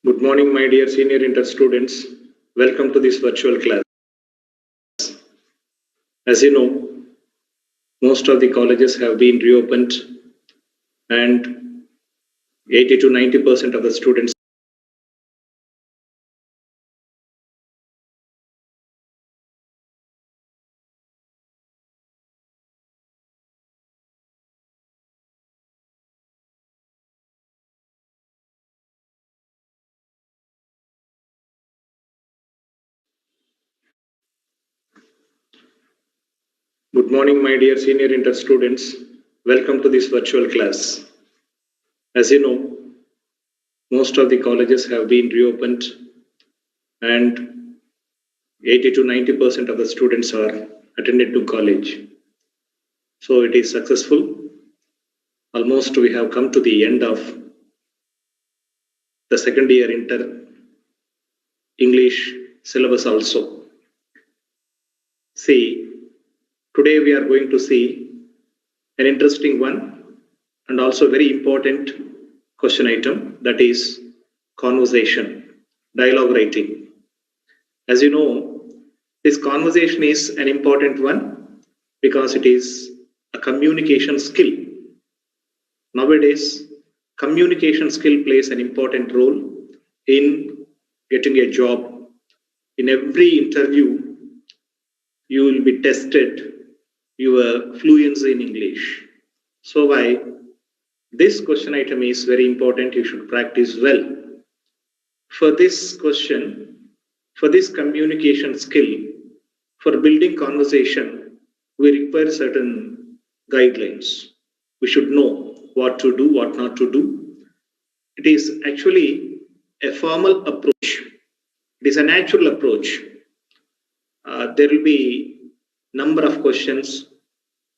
Good morning, my dear senior inter students. Welcome to this virtual class. As you know, most of the colleges have been reopened and 80 to 90% of the students Good morning, my dear senior inter students. Welcome to this virtual class. As you know, most of the colleges have been reopened and 80 to 90% of the students are attended to college. So it is successful. Almost we have come to the end of the second year inter English syllabus also. See, today we are going to see an interesting one and also very important question item, that is conversation, dialogue writing. As you know, this conversation is an important one because it is a communication skill. Nowadays, communication skill plays an important role in getting a job. In every interview, you will be tested your fluency in English. So why this question item is very important, you should practice well. For this question, for this communication skill, for building conversation, we require certain guidelines. We should know what to do, what not to do. It is actually a formal approach. It is a natural approach. There will be number of questions.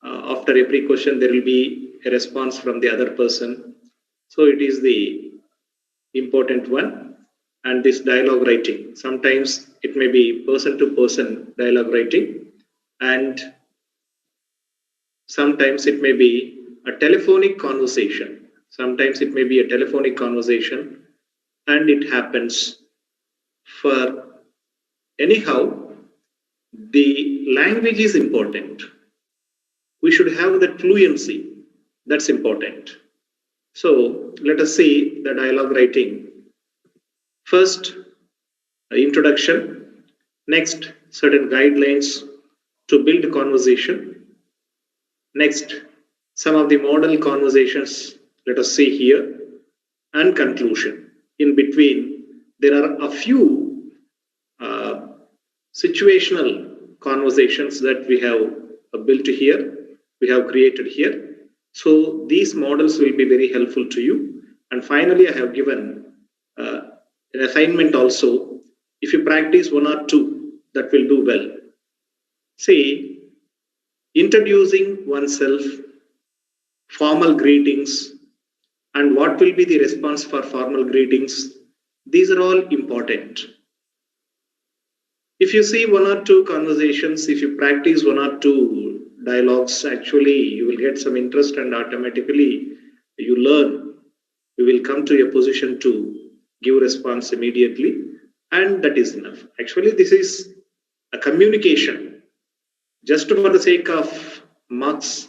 After every question, there will be a response from the other person. So it is the important one. And this dialogue writing, sometimes it may be person to person dialogue writing, and sometimes it may be a telephonic conversation. Sometimes it may be a telephonic conversation, and it happens for anyhow. The language is important. We should have that fluency. That's important. So let us see the dialogue writing. First, introduction. Next, certain guidelines to build a conversation. Next, some of the model conversations. Let us see here. And conclusion. In between, there are a few situational conversations that we have built here, we have created here. So these models will be very helpful to you. And finally, I have given an assignment also. If you practice one or two, that will do well. See, introducing oneself, formal greetings, and what will be the response for formal greetings, these are all important. If you see one or two conversations, if you practice one or two dialogues, actually you will get some interest and automatically you learn. You will come to a position to give response immediately, and that is enough. Actually, this is a communication just for the sake of marks,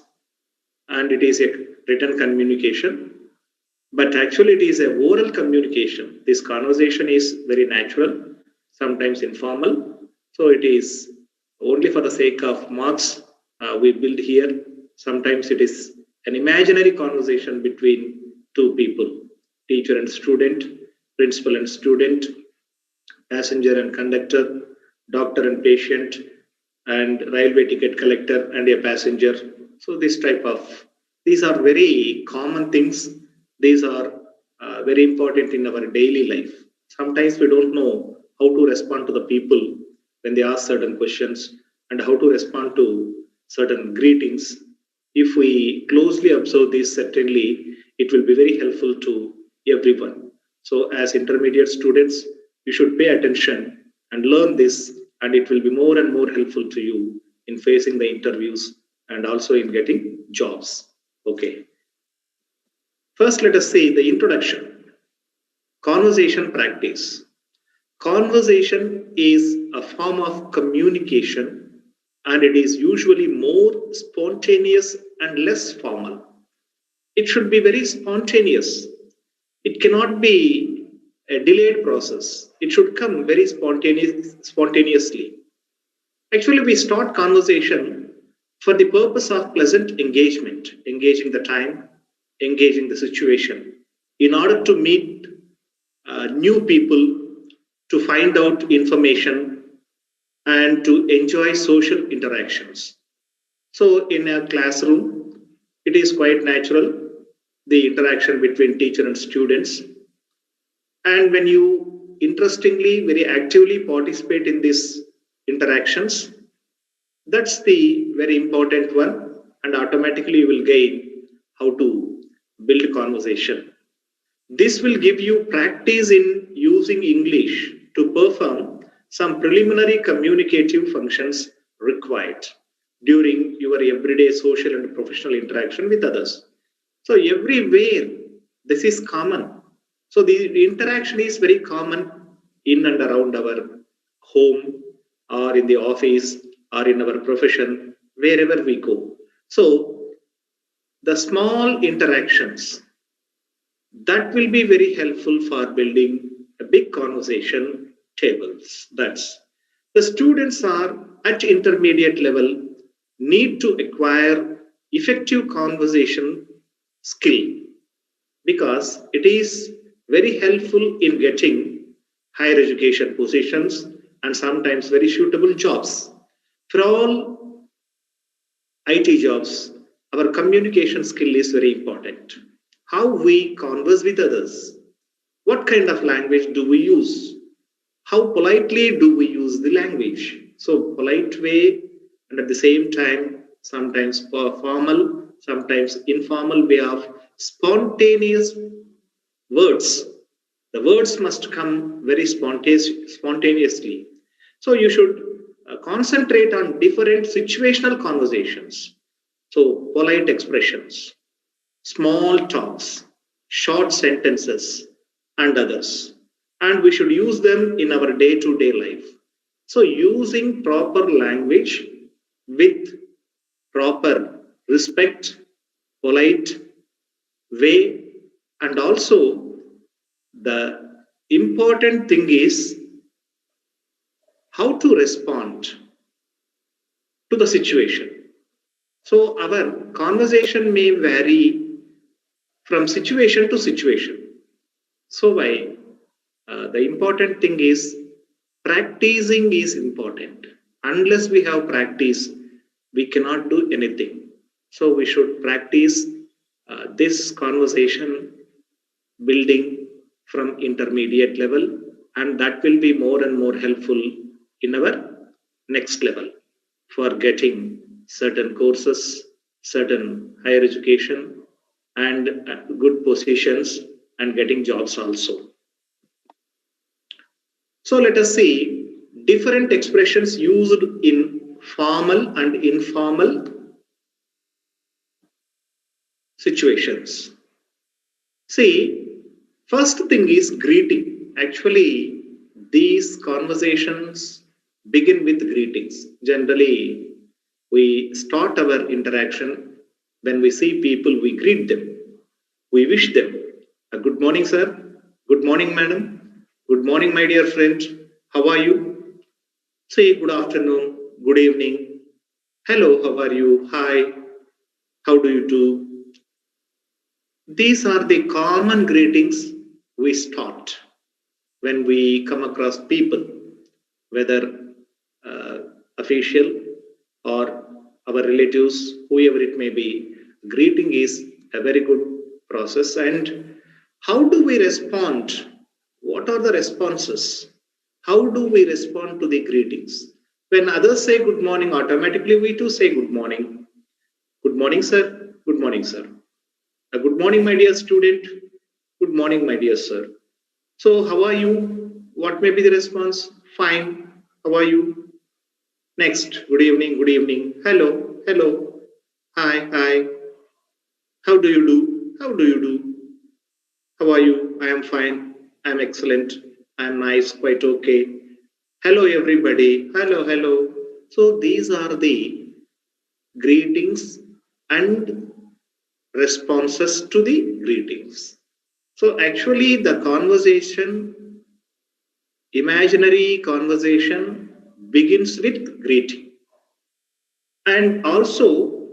and it is a written communication. But actually, it is a oral communication. This conversation is very natural, sometimes informal. So it is only for the sake of marks we build here. Sometimes it is an imaginary conversation between two people, teacher and student, principal and student, passenger and conductor, doctor and patient, and railway ticket collector and a passenger. So these are very common things. These are very important in our daily life. Sometimes we don't know how to respond to the people when they ask certain questions and how to respond to certain greetings. If we closely observe this, certainly it will be very helpful to everyone. So as intermediate students, you should pay attention and learn this, and it will be more and more helpful to you in facing the interviews and also in getting jobs. Okay. First, let us see the introduction. Conversation practice. Conversation is a form of communication and it is usually more spontaneous and less formal. It should be very spontaneous. It cannot be a delayed process. It should come very spontaneously. Actually, we start conversation for the purpose of pleasant engagement, engaging the time, engaging the situation, in order to meet new people, to find out information, and to enjoy social interactions. So, in a classroom, it is quite natural the interaction between teacher and students. And when you interestingly, very actively participate in these interactions, that's the very important one, and automatically you will gain how to build conversation. This will give you practice in using English to perform some preliminary communicative functions required during your everyday social and professional interaction with others. So, everywhere this is common. So, the interaction is very common in and around our home or in the office or in our profession, wherever we go. So, the small interactions that will be very helpful for building a big conversation tables. That's the students are at intermediate level need to acquire effective conversation skill because it is very helpful in getting higher education positions and sometimes very suitable jobs. For all IT jobs, our communication skill is very important. How we converse with others, what kind of language do we use, how politely do we use the language. So, polite way, and at the same time, sometimes formal, sometimes informal way of spontaneous words. The words must come very spontaneously. So you should concentrate on different situational conversations. So polite expressions, small talks, short sentences, and others. And we should use them in our day to day life. So using proper language with proper respect, polite way, and also the important thing is how to respond to the situation. So our conversation may vary from situation to situation. So why the important thing is practicing is important. Unless we have practice, we cannot do anything. So we should practice this conversation building from intermediate level, and that will be more and more helpful in our next level for getting certain courses, certain higher education, and good positions and getting jobs also. So let us see different expressions used in formal and informal situations. See, first thing is greeting. Actually, these conversations begin with greetings. Generally, we start our interaction when we see people, we greet them, we wish them a good morning, sir, good morning, madam, good morning, my dear friend, how are you? Say good afternoon, good evening, hello, how are you, hi, how do you do? These are the common greetings we start when we come across people, whether uh, official or our relatives, whoever it may be. Greeting is a very good process. And how do we respond? What are the responses? How do we respond to the greetings? When others say good morning, automatically we too say good morning. Good morning, sir. Good morning, sir. Good morning, my dear student. Good morning, my dear sir. So, how are you? What may be the response? Fine. How are you? Next, good evening, good evening. Hello, hello. Hi, hi. How do you do? How do you do? How are you? I am fine. I'm excellent. I'm nice, quite okay. Hello, everybody. Hello, hello. So these are the greetings and responses to the greetings. So actually, the conversation, imaginary conversation, begins with greeting. And also,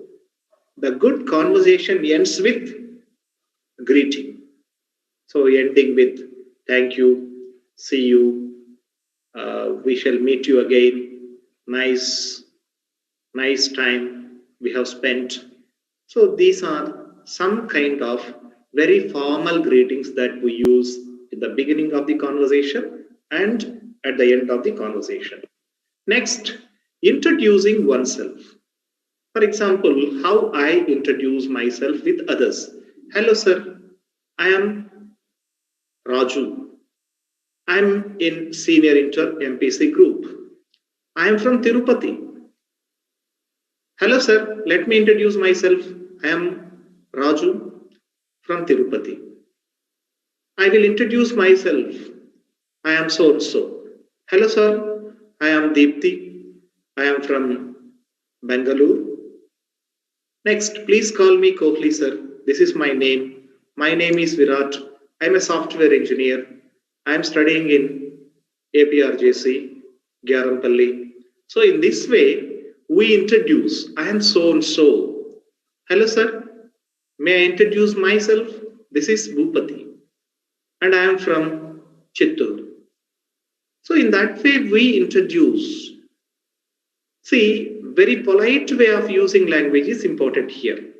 the good conversation ends with greeting. So, ending with thank you, see you, we shall meet you again. Nice, nice time we have spent. So, these are some kind of very formal greetings that we use in the beginning of the conversation and at the end of the conversation. Next, introducing oneself. For example, how I introduce myself with others. Hello, sir. I am Raju. I'm in Senior Inter MPC group. I am from Tirupati. Hello, sir. Let me introduce myself. I am Raju from Tirupati. I will introduce myself. I am so and so. Hello, sir. I am Deepthi. I am from Bangalore. Next, please call me Kohli, sir. This is my name. My name is Virat. I'm a software engineer. I'm studying in APRJC, Gyarampalli. So, in this way, we introduce I am so and so. Hello, sir. May I introduce myself? This is Bhupati, and I am from Chittur. So, in that way, we introduce. See, very polite way of using language is important here.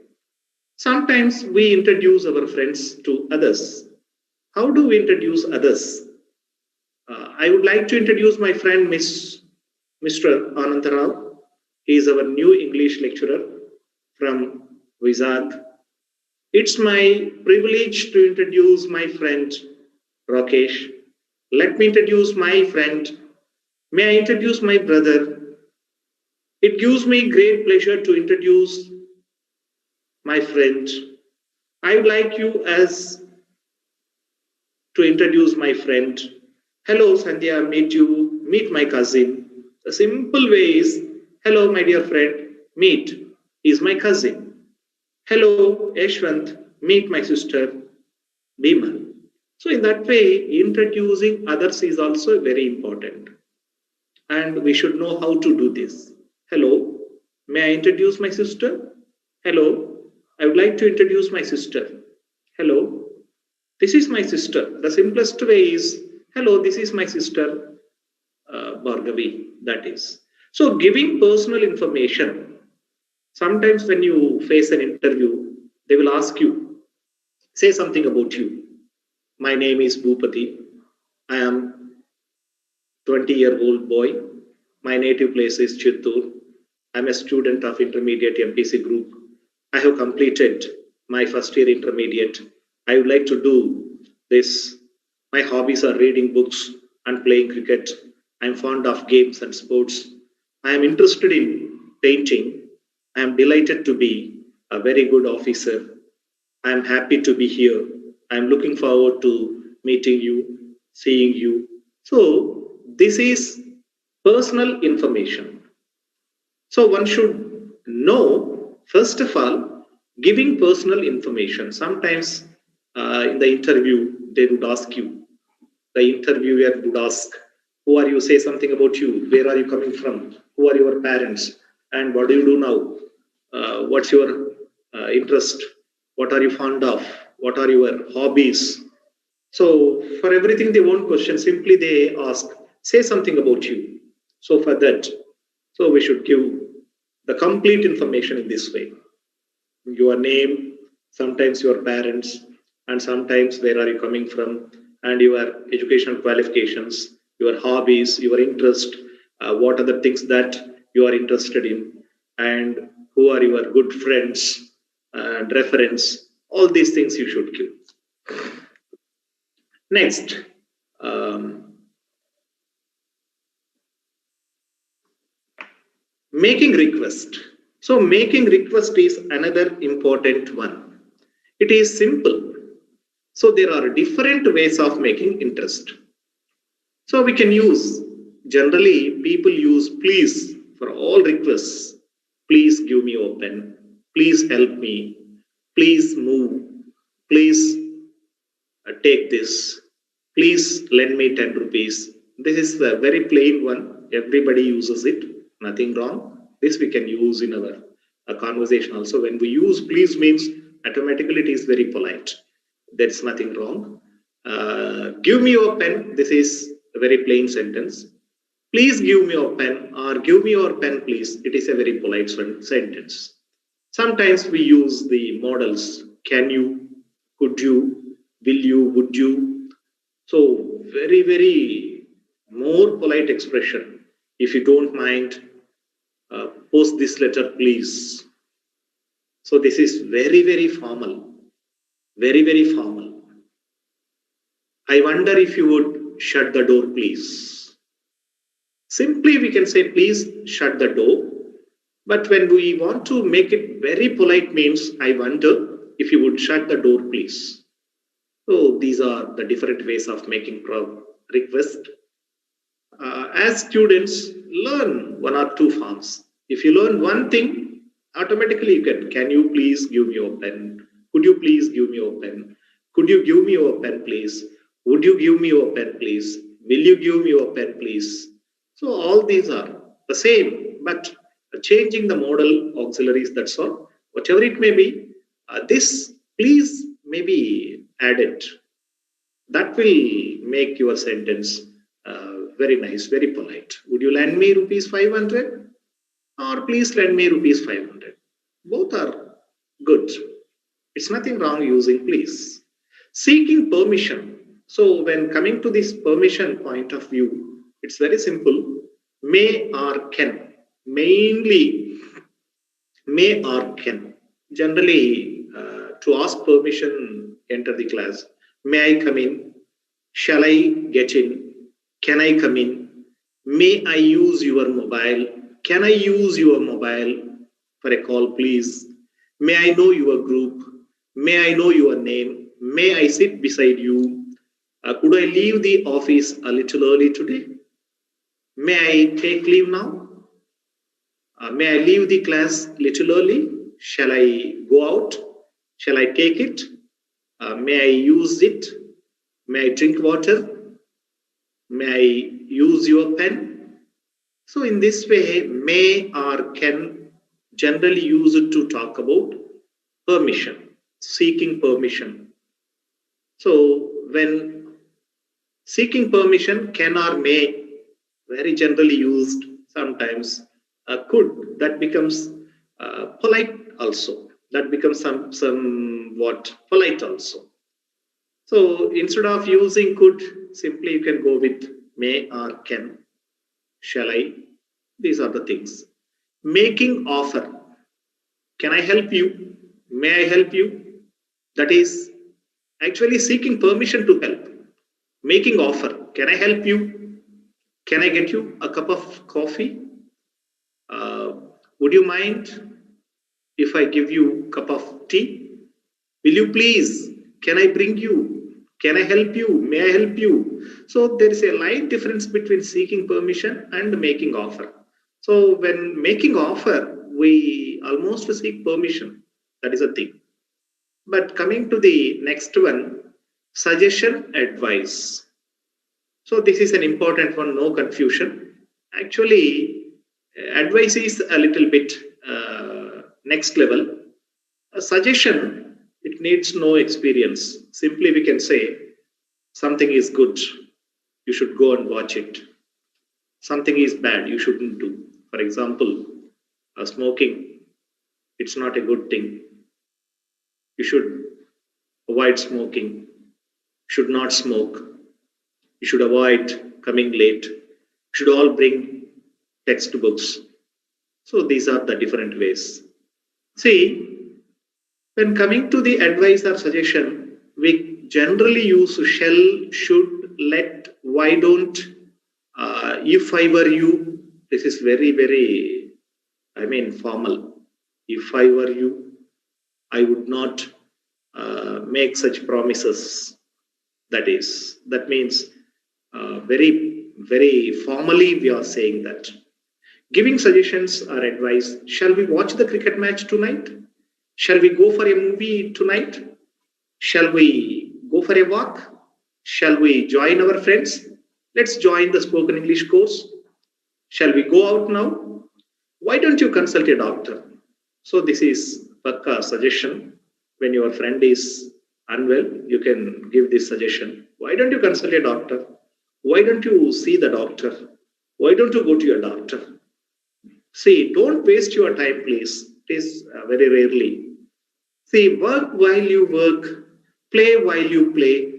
Sometimes we introduce our friends to others. How do we introduce others? I would like to introduce my friend Mr. Anantarao. He is our new English lecturer from Vizag. It's my privilege to introduce my friend Rakesh. Let me introduce my friend. May I introduce my brother? It gives me great pleasure to introduce my friend. I would like you as to introduce my friend. Hello, Sandhya, meet my cousin. The simple way is, hello, my dear friend, meet, is my cousin. Hello, Yashwant, meet my sister, Bhima. So, in that way, introducing others is also very important. And we should know how to do this. Hello, may I introduce my sister? Hello, I would like to introduce my sister. Hello, this is my sister. The simplest way is, hello, this is my sister, Bhargavi, that is. So, giving personal information, sometimes when you face an interview, they will ask you, say something about you. My name is Bhupati. I am 20-year-old boy. My native place is Chittur. I'm a student of intermediate MPC group. I have completed my first year intermediate. I would like to do this. My hobbies are reading books and playing cricket. I'm fond of games and sports. I am interested in painting. I am delighted to be a very good officer. I am happy to be here. I am looking forward to meeting you, seeing you. So, this is personal information. So, one should know, first of all, giving personal information. Sometimes in the interview, they would ask you, the interviewer would ask, who are you? Say something about you. Where are you coming from? Who are your parents? And what do you do now? What's your interest? What are you fond of? What are your hobbies? So, for everything they won't question, simply they ask, say something about you. So, for that, so we should give the complete information in this way. Your name, sometimes your parents, and sometimes where are you coming from, and your educational qualifications, your hobbies, your interest, what are the things that you are interested in, and who are your good friends and reference. All these things you should give. Next, um, making request. So making request is another important one. It is simple. So there are different ways of making interest. So we can use, generally people use please for all requests. Please give me your pen. Please help me. Please move. Please take this. Please lend me 10 rupees. This is a very plain one. Everybody uses it. Nothing wrong. This we can use in our conversation also. When we use please means automatically it is very polite. There's nothing wrong. Give me your pen. This is a very plain sentence. Please give me your pen or give me your pen, please. It is a very polite sentence. Sometimes we use the models can you, could you, will you, would you. So, very, very more polite expression. If you don't mind, post this letter, please. So, this is very, very formal. Very, very formal. I wonder if you would shut the door, please. Simply, we can say, please shut the door. But when we want to make it very polite means, I wonder if you would shut the door, please. So these are the different ways of making request. As students, learn one or two forms. If you learn one thing, automatically you can you please give me your pen? Could you please give me your pen? Could you give me your pen, please? Would you give me your pen, please? Will you give me your pen, please? So all these are the same, but changing the modal auxiliaries, that's all. Whatever it may be, this please may be added. That will make your sentence very nice, very polite. Would you lend me rupees 500? Or please lend me rupees 500? Both are good. It's nothing wrong using please. Seeking permission. So when coming to this permission point of view, it's very simple. May or can. Mainly may or can. Generally, to ask permission, enter the class. May I come in? Shall I get in? Can I come in? May I use your mobile? Can I use your mobile for a call, please? May I know your group? May I know your name? May I sit beside you? Could I leave the office a little early today? May I take leave now? May I leave the class little early? Shall I go out? Shall I take it? May I use it? May I drink water? May I use your pen? So in this way, may or can generally use it to talk about permission, seeking permission. So when seeking permission, can or may, very generally used sometimes, could, that becomes polite also. That becomes somewhat polite also. So instead of using could, simply you can go with may or can. Shall I? These are the things. Making offer. Can I help you? May I help you? That is actually seeking permission to help. Making offer. Can I help you? Can I get you a cup of coffee? Would you mind if I give you a cup of tea? Will you please? Can I bring you? Can I help you? May I help you? So there is a light difference between seeking permission and making offer. So when making offer, we almost seek permission. That is a thing. But coming to the next one, suggestion, advice. So this is an important one, no confusion. Actually, advice is a little bit next level. A suggestion, it needs no experience. Simply we can say something is good, you should go and watch it. Something is bad, you shouldn't do. For example, smoking, it's not a good thing. You should avoid smoking, should not smoke. You should avoid coming late. You should all bring textbooks. So these are the different ways. See, when coming to the advice or suggestion, we generally use shall, should, let, why don't, if I were you. This is very, very, formal. If I were you, I would not make such promises. That means very, very formally we are saying that. Giving suggestions or advice. Shall we watch the cricket match tonight? Shall we go for a movie tonight? Shall we go for a walk? Shall we join our friends? Let's join the spoken English course. Shall we go out now? Why don't you consult a doctor? So this is Pakka suggestion. When your friend is unwell, you can give this suggestion. Why don't you consult a doctor? Why don't you see the doctor? Why don't you go to your doctor? See, don't waste your time, please. It is very rarely. See, work while you work, play while you play.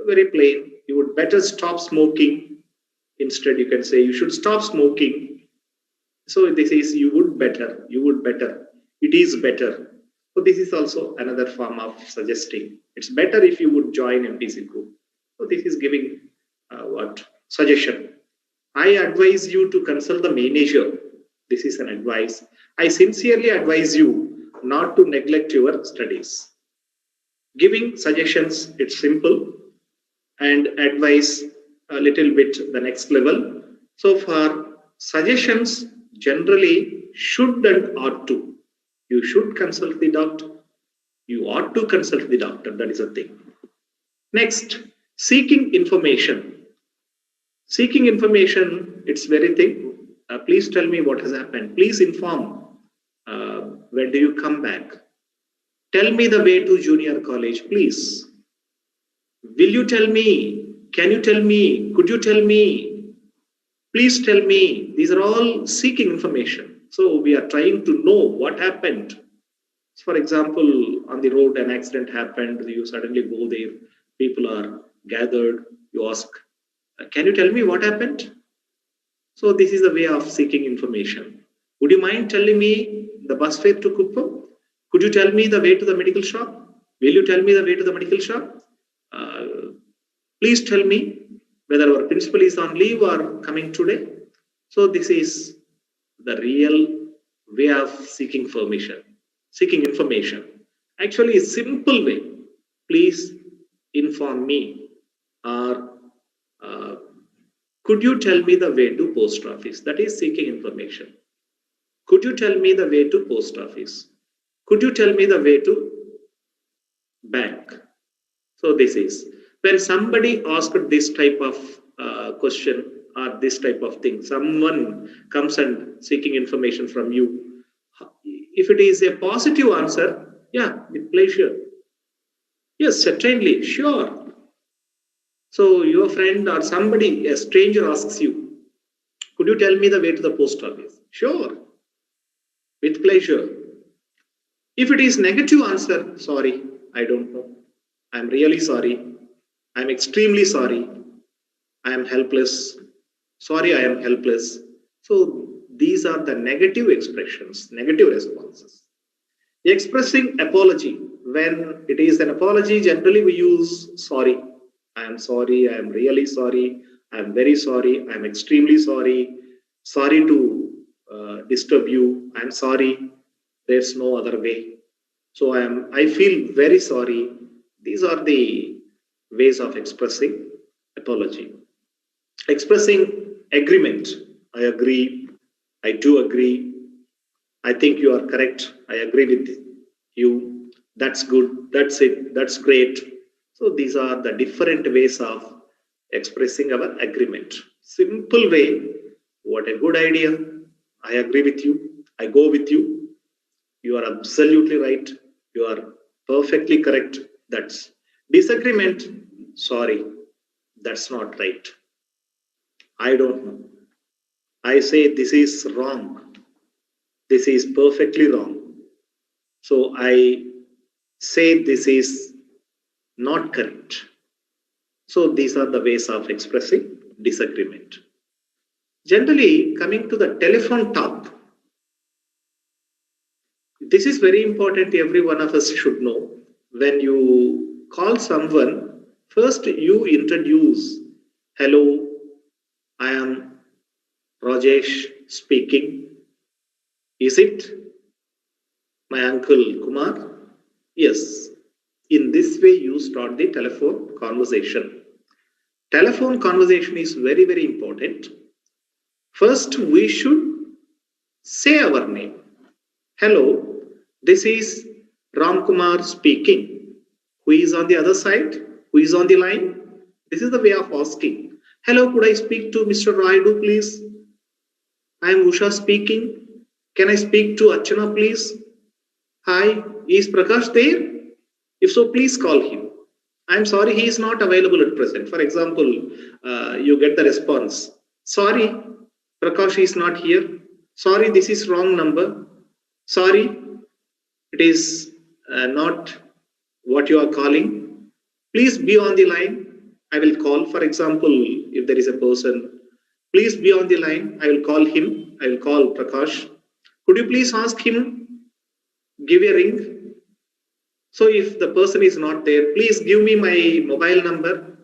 Very plain. You would better stop smoking. Instead, you can say you should stop smoking. So this is you would better. It is better. So this is also another form of suggesting. It's better if you would join MPC group. So this is giving what suggestion. I advise you to consult the manager. This is an advice. I sincerely advise you not to neglect your studies. Giving suggestions, it's simple, and advice a little bit the next level. So for suggestions, generally should and ought to. You should consult the doctor. You ought to consult the doctor. That is a thing. Next, seeking information. Seeking information, it's very thing. Please tell me what has happened. Please inform. When do you come back? Tell me the way to junior college, please. Will you tell me? Can you tell me? Could you tell me? Please tell me. These are all seeking information. So we are trying to know what happened. For example, on the road, an accident happened. You suddenly go there. People are gathered. You ask, can you tell me what happened? So this is a way of seeking information. Would you mind telling me the bus fare to Kuppam? Could you tell me the way to the medical shop? Will you tell me the way to the medical shop? Uh, Please tell me whether our principal is on leave or coming today. So this is the real way of seeking permission, seeking information. Actually, a simple way. Please inform me, or uh, could you tell me the way to post office? That is seeking information. Could you tell me the way to post office? Could you tell me the way to bank? So this is when somebody asked this type of question or this type of thing. Someone comes and seeking information from you. If it is a positive answer, yeah, with pleasure. Yes, certainly, sure. So your friend or somebody, a stranger asks you, could you tell me the way to the post office? Sure, with pleasure. If it is negative answer, sorry, I don't know. I'm really sorry. I'm extremely sorry. I am helpless. Sorry, I am helpless. So these are the negative expressions, negative responses. Expressing apology. When it is an apology, generally we use sorry. I am sorry. I am really sorry. I am very sorry. I am extremely sorry. Sorry to disturb you. I am sorry. There's no other way. So I feel very sorry. These are the ways of expressing apology. Expressing agreement. I agree. I do agree. I think you are correct. I agree with you. That's good. That's it. That's great. So these are the different ways of expressing our agreement. Simple way. What a good idea. I agree with you. I go with you. You are absolutely right. You are perfectly correct. That's disagreement. Sorry. That's not right. I don't know. I say this is wrong. This is perfectly wrong. So I say this is not correct. So these are the ways of expressing disagreement. Generally, coming to the telephone talk, this is very important. Every one of us should know. When you call someone, first you introduce, hello, I am Rajesh speaking. Is it my uncle Kumar? Yes. In this way, you start the telephone conversation. Telephone conversation is very, very important. First, we should say our name. Hello, this is Ram Kumar speaking. Who is on the other side? Who is on the line? This is the way of asking. Hello, could I speak to Mr. Raidu, please? I am Usha speaking. Can I speak to Archana, please? Hi, is Prakash there? If so, please call him. I'm sorry, he is not available at present. For example, you get the response. Sorry, Prakash is not here. Sorry, this is wrong number. Sorry, it is not what you are calling. Please be on the line. I will call. For example, if there is a person, please be on the line. I will call him. I will call Prakash. Could you please ask him, give a ring? So if the person is not there, please give me my mobile number.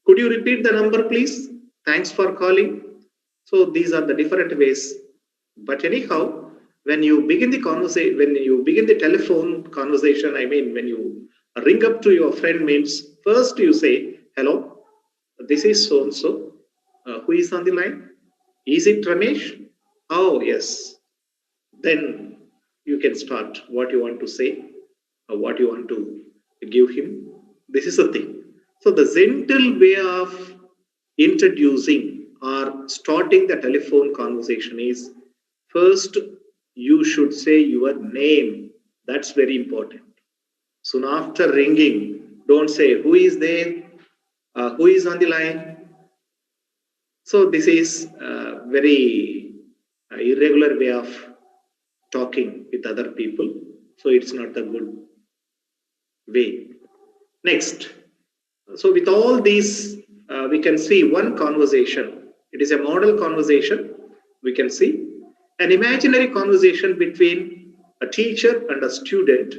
Could you repeat the number, please? Thanks for calling. So these are the different ways. But anyhow, when you begin the conversation, when you begin the telephone conversation, I mean, when you ring up to your friend, means first you say, hello, this is so and so. Who is on the line? Is it Ramesh? Oh, yes. Then you can start what you want to say, or what you want to give him. This is the thing. So the gentle way of introducing or starting the telephone conversation is first you should say your name. That's very important. Soon after ringing, don't say who is there, who is on the line. So this is a very irregular way of talking with other people. So it's not a good way. Next, so with all these, we can see one conversation. It is a model conversation. We can see an imaginary conversation between a teacher and a student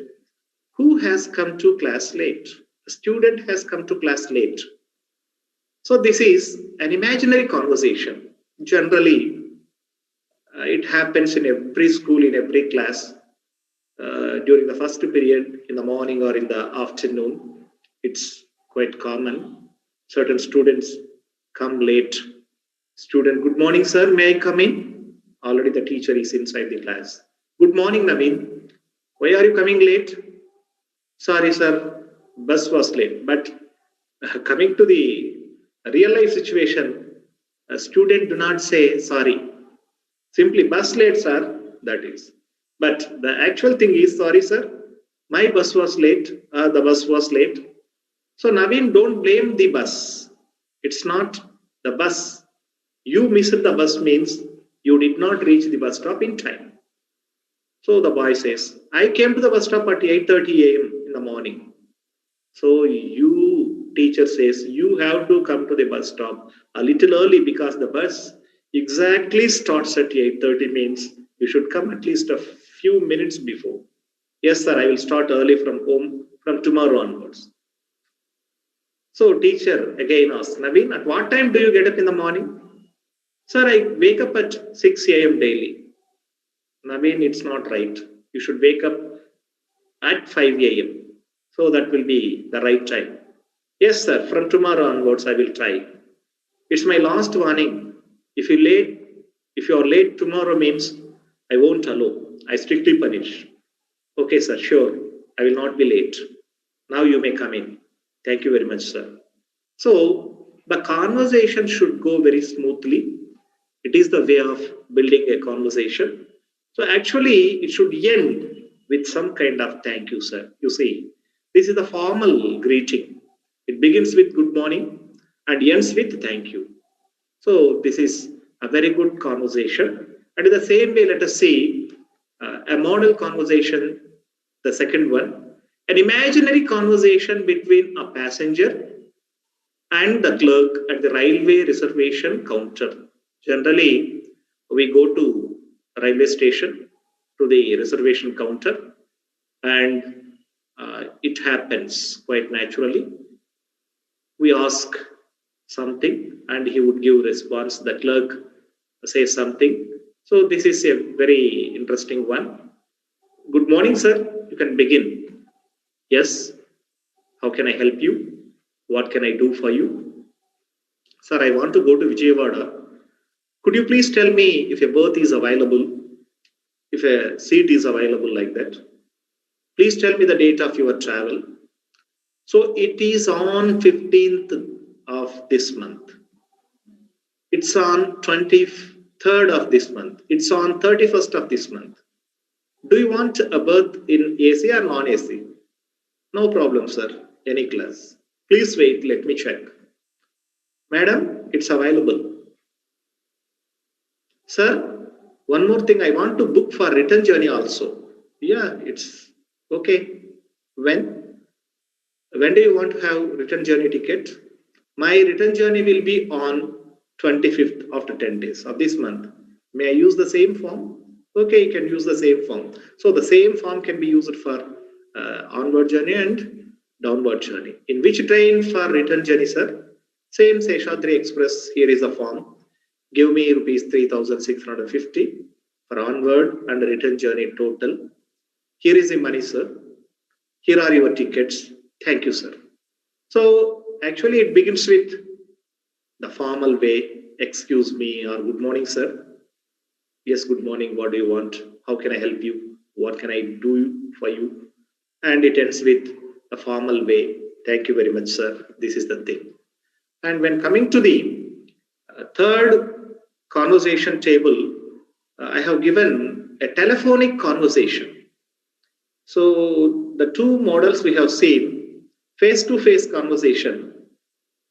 who has come to class late. A student has come to class late. So this is an imaginary conversation. Generally, it happens in every school, in every class, during the first period in the morning or in the afternoon. It's quite common. Certain students come late. Student, good morning, sir. May I come in? Already the teacher is inside the class. Good morning, Naveen. Why are you coming late? Sorry, sir. Bus was late. But coming to the real life situation, a student do not say sorry. Simply bus late, sir. That is. But the actual thing is, sorry, sir. My bus was late. The bus was late. So Naveen, don't blame the bus. It's not the bus. You missed the bus means you did not reach the bus stop in time. So the boy says, I came to the bus stop at 8:30 a.m. in the morning. So you, teacher says, you have to come to the bus stop a little early because the bus exactly starts at 8:30 means you should come at least a few minutes before. Yes, sir, I will start early from home from tomorrow onwards. So teacher again asks, Naveen, at what time do you get up in the morning? Sir, I wake up at 6 a.m. daily. Naveen, it's not right. You should wake up at 5 a.m. So that will be the right time. Yes, sir, from tomorrow onwards I will try. It's my last warning. If you late, if you are late tomorrow means I won't allow. I strictly punish. Okay, sir, sure. I will not be late. Now you may come in. Thank you very much, sir. So the conversation should go very smoothly. It is the way of building a conversation. So actually, it should end with some kind of thank you, sir. You see, this is the formal greeting. It begins with good morning and ends with thank you. So this is a very good conversation. And in the same way, let us see a model conversation, the second one, an imaginary conversation between a passenger and the clerk at the railway reservation counter. Generally, we go to a railway station to the reservation counter, and it happens quite naturally. We ask something, and he would give response. The clerk says something. So this is a very interesting one. Good morning, sir. You can begin. Yes. How can I help you? What can I do for you? Sir, I want to go to Vijayawada. Could you please tell me if a berth is available, if a seat is available like that? Please tell me the date of your travel. So it is on 15th of this month. It's on 23rd of this month. It's on 31st of this month. Do you want a berth in AC or non-AC? No problem, sir. Any class. Please wait, let me check. Madam, it's available. Sir, one more thing, I want to book for return journey also. Yeah, it's okay. When? When do you want to have return journey ticket? My return journey will be on 25th after 10 days of this month. May I use the same form? Okay, you can use the same form. So the same form can be used for onward journey and downward journey. In which train for return journey, sir? Same Seshadri Express. Here is the form. Give me rupees 3,650 for onward and return journey total. Here is the money, sir. Here are your tickets. Thank you, sir. So actually, it begins with the formal way. Excuse me, or good morning, sir. Yes, good morning. What do you want? How can I help you? What can I do for you? And it ends with a formal way. Thank you very much, sir. This is the thing. And when coming to the third conversation table, I have given a telephonic conversation. So the two models we have seen, face-to-face conversation.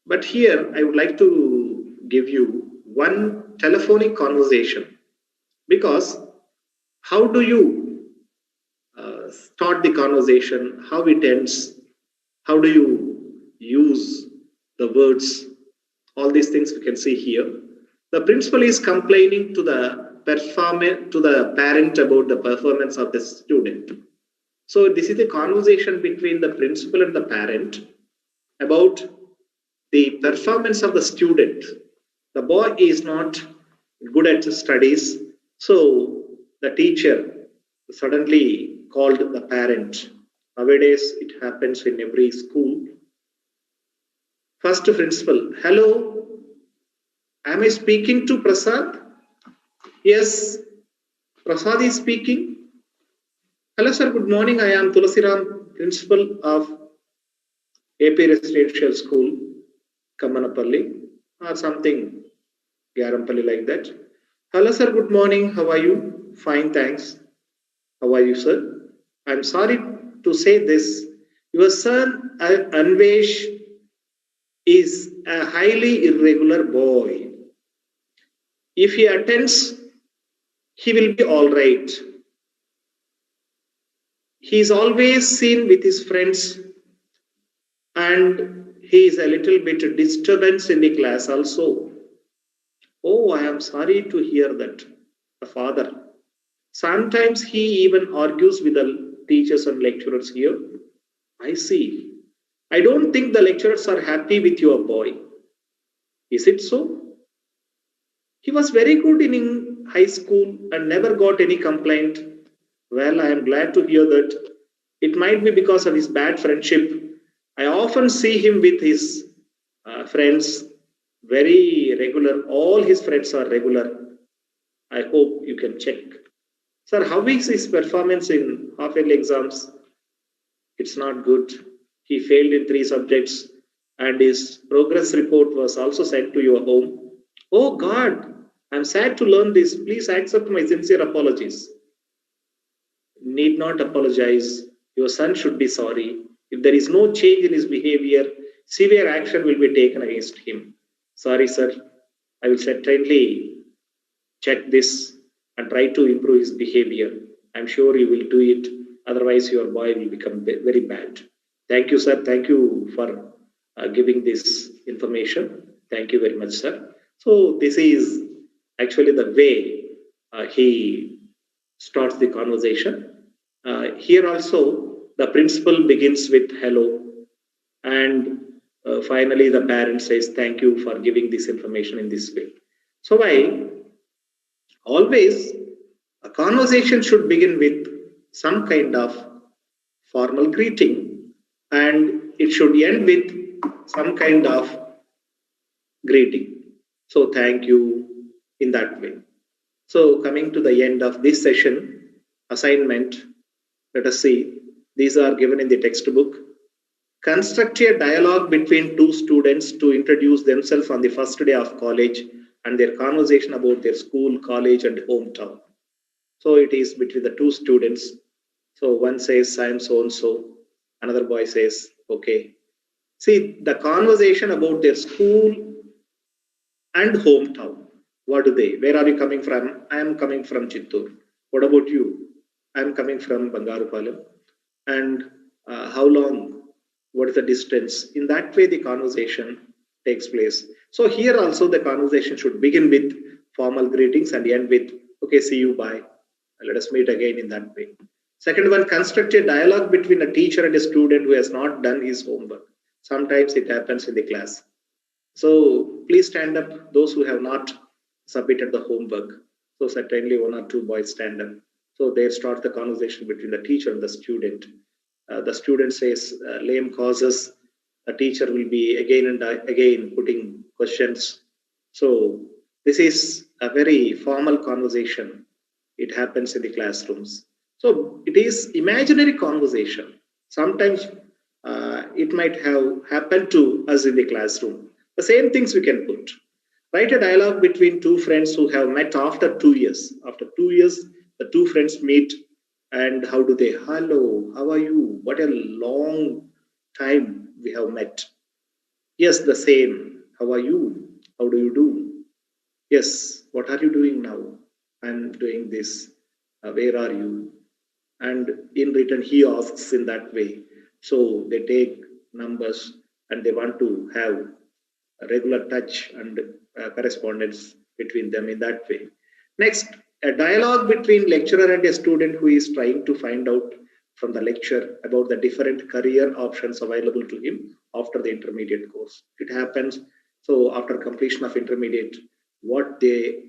But here I would like to give you one telephonic conversation, because how do you start the conversation, how it ends, how do you use the words, all these things we can see here. The principal is complaining to the parent about the performance of the student. So this is a conversation between the principal and the parent about the performance of the student. The boy is not good at studies, so the teacher suddenly called the parent. Nowadays, it happens in every school. First principal, hello, am I speaking to Prasad? Yes, Prasad is speaking. Hello, sir, good morning. I am Tulasiram, principal of AP Residential School, Kamanapalli, or something, Gyarampalli, like that. Hello, sir, good morning. How are you? Fine, thanks. How are you, sir? I'm sorry to say this. Your son, Anvesh, is a highly irregular boy. If he attends, he will be all right. He is always seen with his friends, and he is a little bit disturbance in the class also. Oh, I am sorry to hear that. The father. Sometimes he even argues with the teachers and lecturers here. I see. I don't think the lecturers are happy with your boy. Is it so? He was very good in high school and never got any complaint. Well, I am glad to hear that. It might be because of his bad friendship. I often see him with his friends, very regular. All his friends are regular. I hope you can check. Sir, how is his performance in half-yearly exams? It's not good. He failed in 3 subjects, and his progress report was also sent to your home. Oh God, I'm sad to learn this. Please accept my sincere apologies. Need not apologize. Your son should be sorry. If there is no change in his behavior, severe action will be taken against him. Sorry, sir. I will certainly check this and try to improve his behavior. I'm sure you will do it. Otherwise, your boy will become very bad. Thank you, sir. Thank you for giving this information. Thank you very much, sir. So this is actually the way he starts the conversation. Here also, the principal begins with hello, and finally the parent says thank you for giving this information in this way. So I always, a conversation should begin with some kind of formal greeting, and it should end with some kind of greeting. So thank you in that way. So coming to the end of this session, assignment, let us see. These are given in the textbook. Construct a dialogue between two students to introduce themselves on the first day of college and their conversation about their school, college, and hometown. So it is between the two students. So one says, I am so and so. Another boy says, okay. See, the conversation about their school and hometown. What do they? Where are you coming from? I am coming from Chittur. What about you? I am coming from Bangarupalam. And how long? What is the distance? In that way, the conversation takes place. So here also the conversation should begin with formal greetings and end with, okay, see you, bye. Let us meet again in that way. Second one, construct a dialogue between a teacher and a student who has not done his homework. Sometimes it happens in the class. So please stand up, those who have not submitted the homework. So certainly one or two boys stand up. So they start the conversation between the teacher and the student. The student says lame causes. The teacher will be again and again putting questions. So this is a very formal conversation. It happens in the classrooms. So it is imaginary conversation. Sometimes it might have happened to us in the classroom. The same things we can put. Write a dialogue between two friends who have met after 2 years. After 2 years, the two friends meet, and how do they? Hello, how are you? What a long time we have met. Yes, the same. How are you? How do you do? Yes, what are you doing now? I'm doing this. Where are you? And in return, he asks in that way. So they take numbers and they want to have a regular touch and correspondence between them in that way. Next, a dialogue between lecturer and a student who is trying to find out from the lecture about the different career options available to him after the intermediate course. It happens. So after completion of intermediate, what they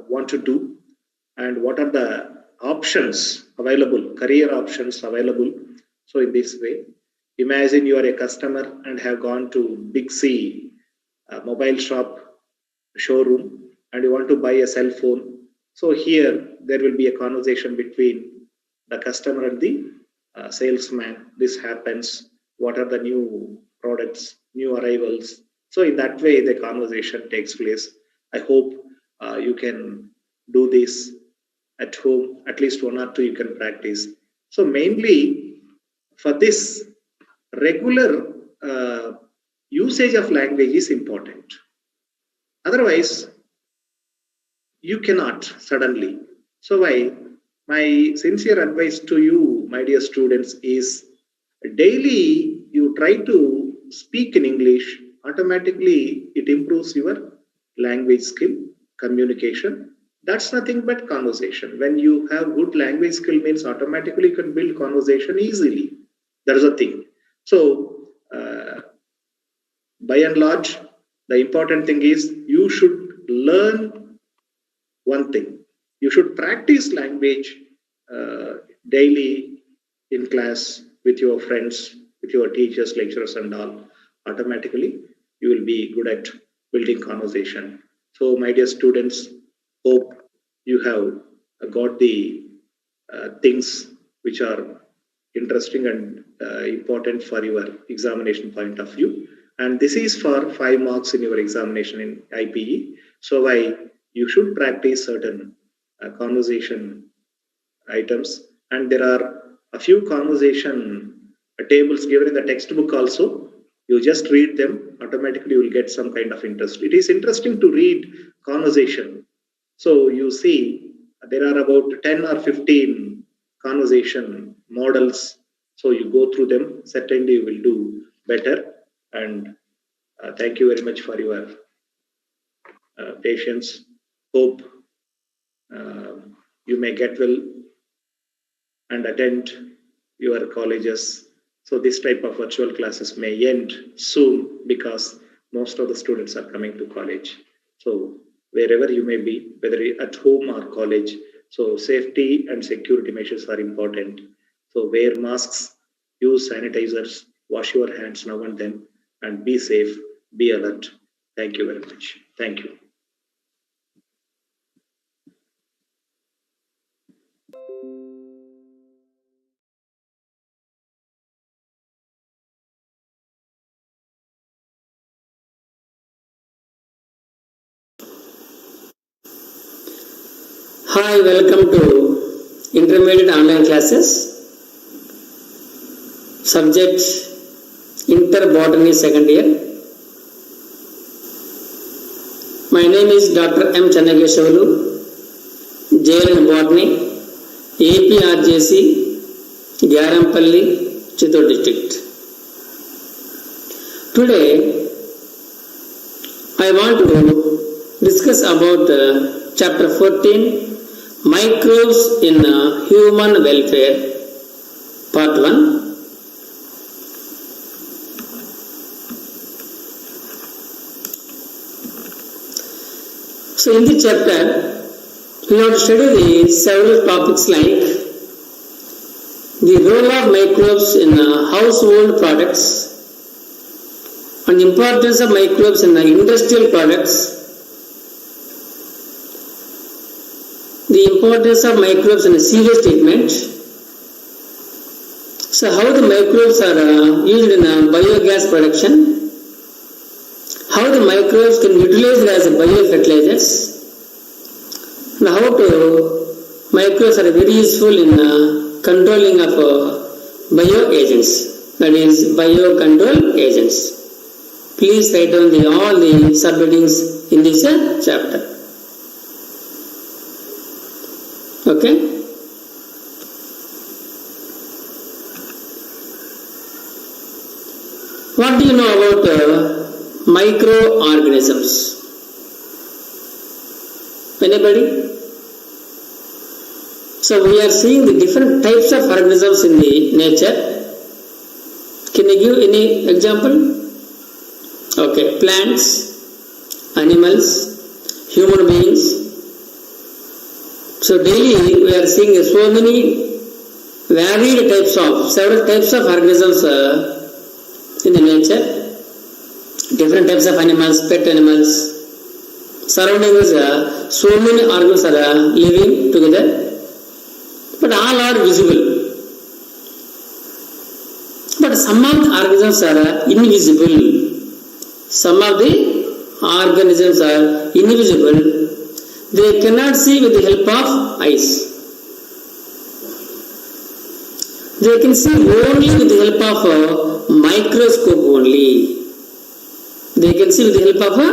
want to do and what are the options available, career options available. So in this way, imagine you are a customer and have gone to Big C mobile shop showroom and you want to buy a cell phone. So here there will be a conversation between the customer and the salesman. This happens. What are the new products, new arrivals? So in that way, the conversation takes place. I hope you can do this at home. At least one or two you can practice. So mainly for this regular usage of language is important. Otherwise, you cannot suddenly. So why? My sincere advice to you, my dear students, is daily you try to speak in English, automatically it improves your language skill, communication. That's nothing but conversation. When you have good language skill means automatically you can build conversation easily. That is a thing. So by and large, the important thing is you should learn one thing. You should practice language daily in class with your friends, with your teachers, lecturers, and all. Automatically, you will be good at building conversation. So, my dear students, hope you have got the things which are interesting and important for your examination point of view. And this is for 5 marks in your examination in IPE. So, why you should practice certain conversation items, and there are a few conversation tables given in the textbook also. You just read them, automatically you will get some kind of interest. It is interesting to read conversation. So you see there are about 10 or 15 conversation models. So you go through them, certainly you will do better. And thank you very much for your patience. Hope you may get well and attend your colleges. So this type of virtual classes may end soon because most of the students are coming to college. So wherever you may be, whether at home or college, so safety and security measures are important. So wear masks, use sanitizers, Wash your hands now and then, and be safe, be alert. Thank you very much. Thank you. Hi, welcome to intermediate online classes. Subject Interbotany second year. My name is Dr. M. Channageshwarlu, JLN Botany, APRJC, Gyarampalli, Chittoor district. Today, I want to discuss about chapter 14, Microbes in Human Welfare, part 1. So in this chapter, we have to study the several topics like the role of microbes in household products and the importance of microbes in industrial products, the importance of microbes in sewage treatment. So how the microbes are used in biogas production, how the microbes can be utilized as biofertilizers, and how microbes are very useful in controlling of bioagents, that is biocontrol agents. Please write down all the subheadings in this chapter. Okay? What do you know about microorganisms? Anybody? So we are seeing the different types of organisms in the nature. Can you give any example? Okay, plants, animals, human beings. So daily we are seeing so many varied types of, several types of organisms in the nature. Different types of animals, pet animals. Surrounding us, so many organisms are living together, but all are visible. But some of the organisms are invisible. Some of the organisms are invisible. They cannot see with the help of eyes. They can see only with the help of a microscope only. They can see with the help of a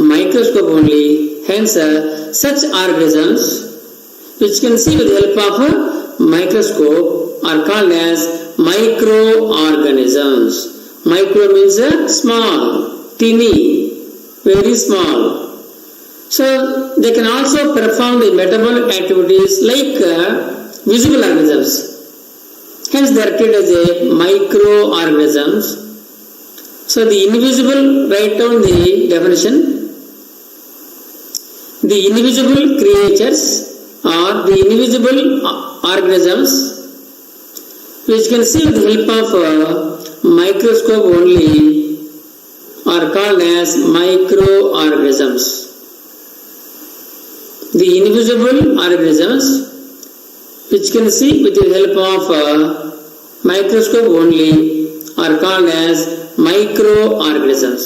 microscope only. Hence, such organisms which can see with the help of a microscope are called as microorganisms. Micro means small, teeny, very small. So they can also perform the metabolic activities like visible organisms. Hence they are treated as a microorganisms. So the invisible, write down the definition. The invisible creatures or the invisible organisms which can see with the help of microscope only are called as microorganisms. The invisible organisms which can see with the help of microscope only are called as microorganisms.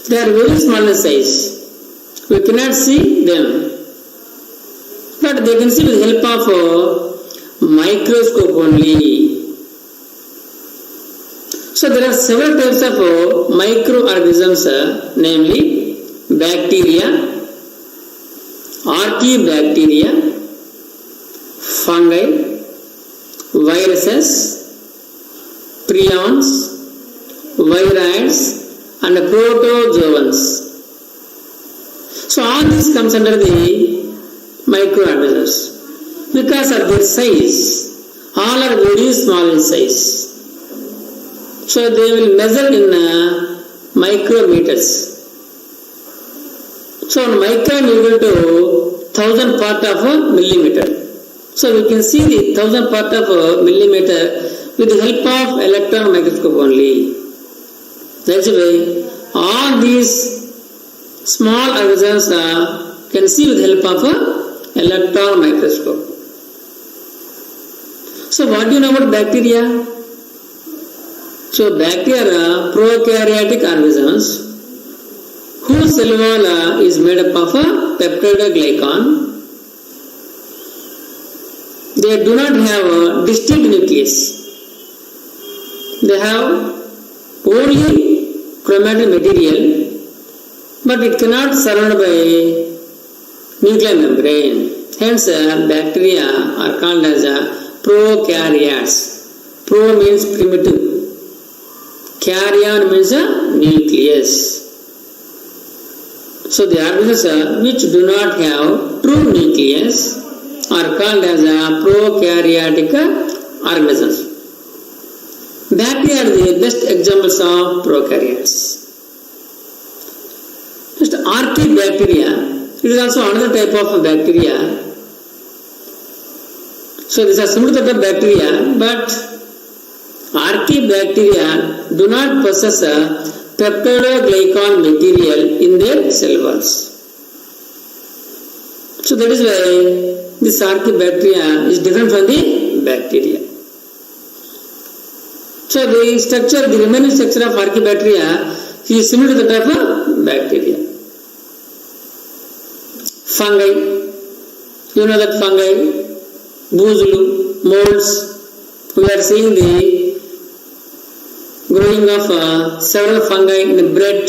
They are very small in size. We cannot see them, but they can see with the help of microscope only. So there are several types of microorganisms, namely bacteria, archaebacteria, fungi, viruses, prions, viroids, and protozoans. So all this comes under the microorganisms because of their size. All are very small in size. So they will measure in micrometers. So micron equal to 1000 part of a millimeter. So we can see the 1000 part of a millimeter with the help of electron microscope only. That's why all these small organisms can see with the help of a electron microscope. So what do you know about bacteria? So bacteria are prokaryotic organisms whose cell wall is made up of a peptidoglycan. They do not have a distinct nucleus. They have only chromatin material, but it cannot surrounded by nuclear membrane. Hence, bacteria are called as prokaryotes. Pro means primitive. Karyon means a nucleus. So the organisms which do not have true nucleus are called as prokaryotic organisms. Bacteria are the best examples of prokaryotes. Just archaebacteria, it is also another type of bacteria. So these are similar type of bacteria, but archaebacteria do not possess a peptidoglycan material in their cell walls. So that is why this archaebacteria is different from the bacteria. So the remaining structure of archaebacteria is similar to that of bacteria. Fungi, you know that fungi, boozulu, molds, we are seeing the growing of several fungi in bread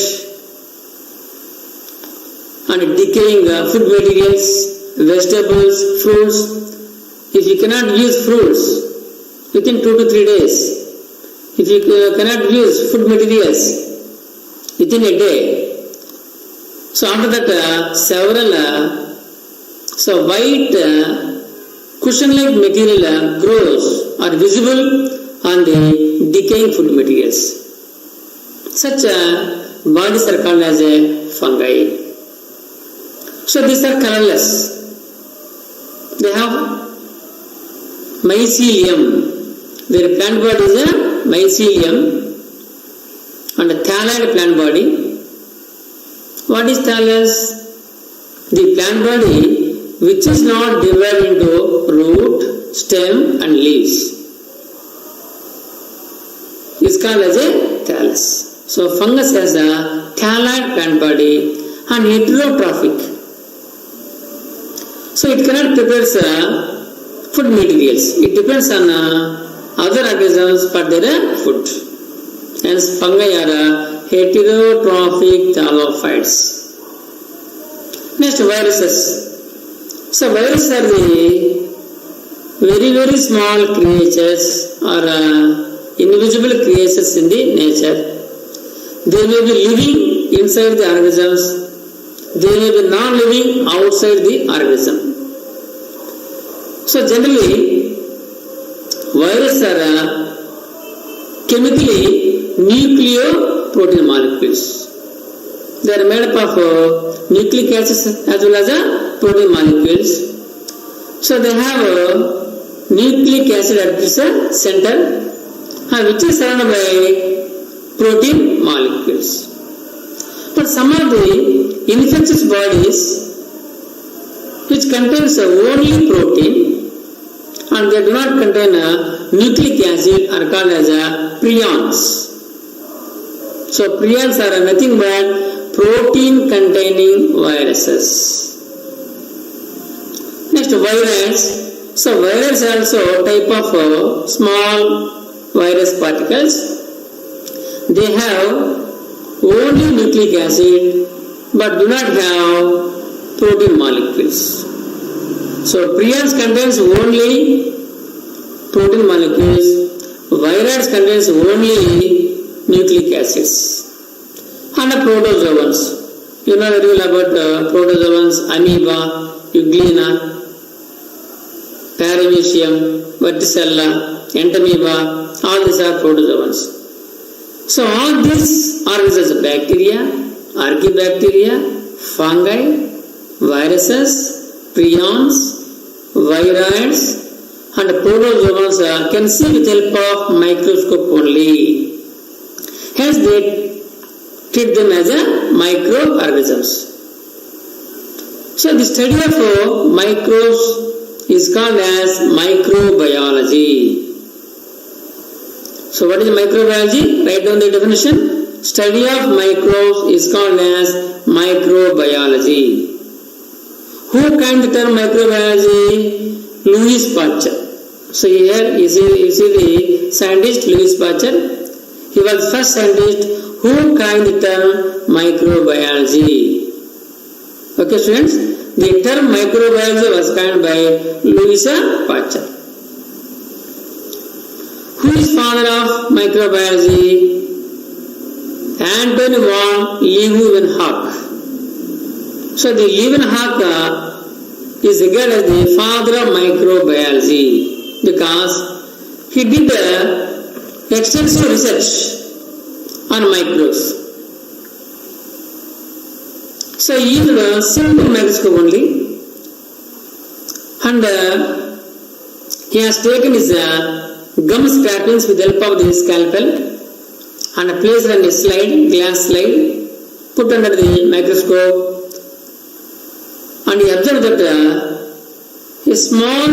and decaying food materials, vegetables, fruits. If you cannot use fruits within 2 to 3 days, if you cannot use food materials within a day, so after that several white cushion-like material grows or visible on the decaying food materials. Such bodies are called as fungi. So these are colorless. They have mycelium. Their plant body is a mycelium and a thalloid plant body. What is thallus? The plant body which is not divided into root, stem and leaves is called as a thallus. So fungus has a thalloid plant body and heterotrophic. So it cannot prepare food materials. It depends on other organisms for their food. Hence fungi are heterotrophic thallophytes. Next, viruses. So viruses are the very small creatures or invisible creatures in the nature. They may be living inside the organisms. They may be non-living outside the organism. So generally, viruses are chemically nucleoprotein molecules. They are made up of nucleic acids as well as protein molecules. So they have a nucleic acid at its center, which is surrounded by protein molecules. But some of the infectious bodies which contains only protein and they do not contain nucleic acid are called as prions. So prions are nothing but protein containing viruses. Next, virus. So virus is also a type of small virus particles. They have only nucleic acid but do not have protein molecules. So prions contains only protein molecules, virus contains only nucleic acids. And protozoans. You know very well about protozoans, amoeba, euglena, paramecium, verticella, entamoeba, all these are protozoans. So all these organisms, bacteria, archaebacteria, fungi, viruses, prions, viroids, and protozoans can see with help of microscope only. Hence they treat them as a microorganisms. So the study of microbes is called as microbiology. So what is microbiology? Write down the definition. Study of microbes is called as microbiology. Who coined the term microbiology? Louis Pasteur. So here you see the scientist Louis Pasteur. He was the first scientist who coined the term microbiology. Okay students, the term microbiology was coined by Louis Pasteur. Who is father of microbiology? Anton von Leeuwenhoek. So the Leeuwenhoek is regarded as the father of microbiology because he did extensive research on microbes. So he used a simple microscope only, and he has taken his gum scrapings with the help of the scalpel and placed on a slide, glass slide, put under the microscope, and he observed that a small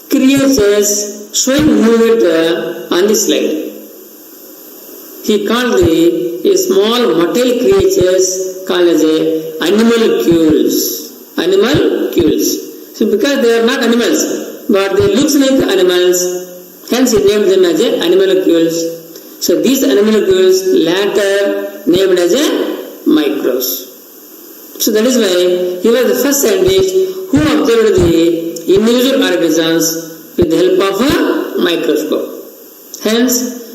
creatures showing movement on the slide. He called a small motile creatures called as animalcules. Animalcules. So because they are not animals, but they look like animals, hence he named them as animalcules. So these animalcules later named as microbes. So that is why he was the first scientist who observed the individual organisms with the help of a microscope. Hence,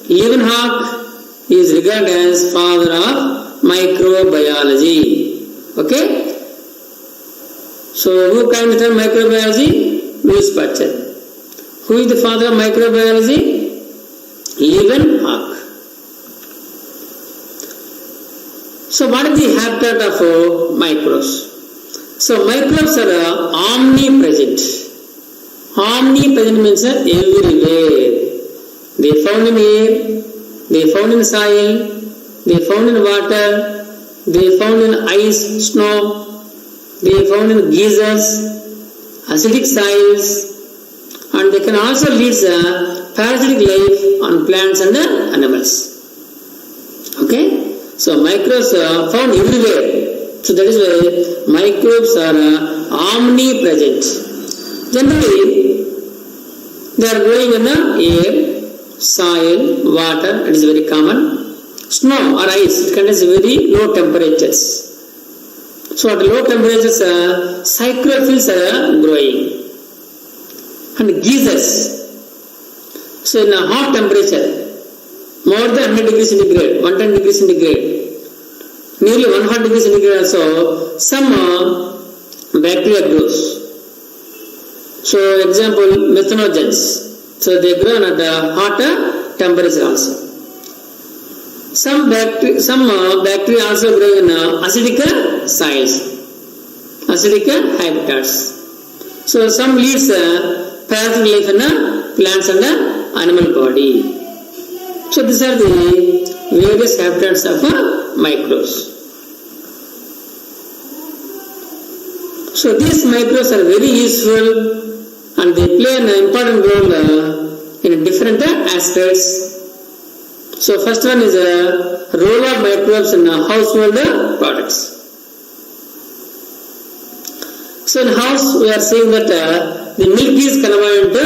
Leeuwenhoek is regarded as father of microbiology. Okay? So who coined the term microbiology? Louis Pasteur. Who is the father of microbiology? Leeuwenhoek. So what is the habitat of microbes? So microbes are omnipresent. Omnipresent means everywhere. They are found in air, they are found in soil, they are found in water, they are found in ice, snow, they are found in geysers, acidic soils, and they can also lead parasitic life on plants and animals. Okay? So microbes are found everywhere. So that is why microbes are omnipresent. Generally, they are growing in the air, soil, water. It is very common. Snow or ice, it contains very low temperatures. So at low temperatures, cyclophills are growing. And geysers. So in a hot temperature, more than 100 degrees centigrade, 110 degrees centigrade, nearly 100 degrees centigrade also, some bacteria grows. So example, methanogens. So they grow at a hotter temperature also. Some bacteria also grow in acidic soils, acidic habitats. So some leads parasitic life in plants and animal body. So these are the various habitats of microbes. So these microbes are very useful and they play an important role in different aspects. So first one is a role of microbes in household products. So in house we are saying that the milk is converted into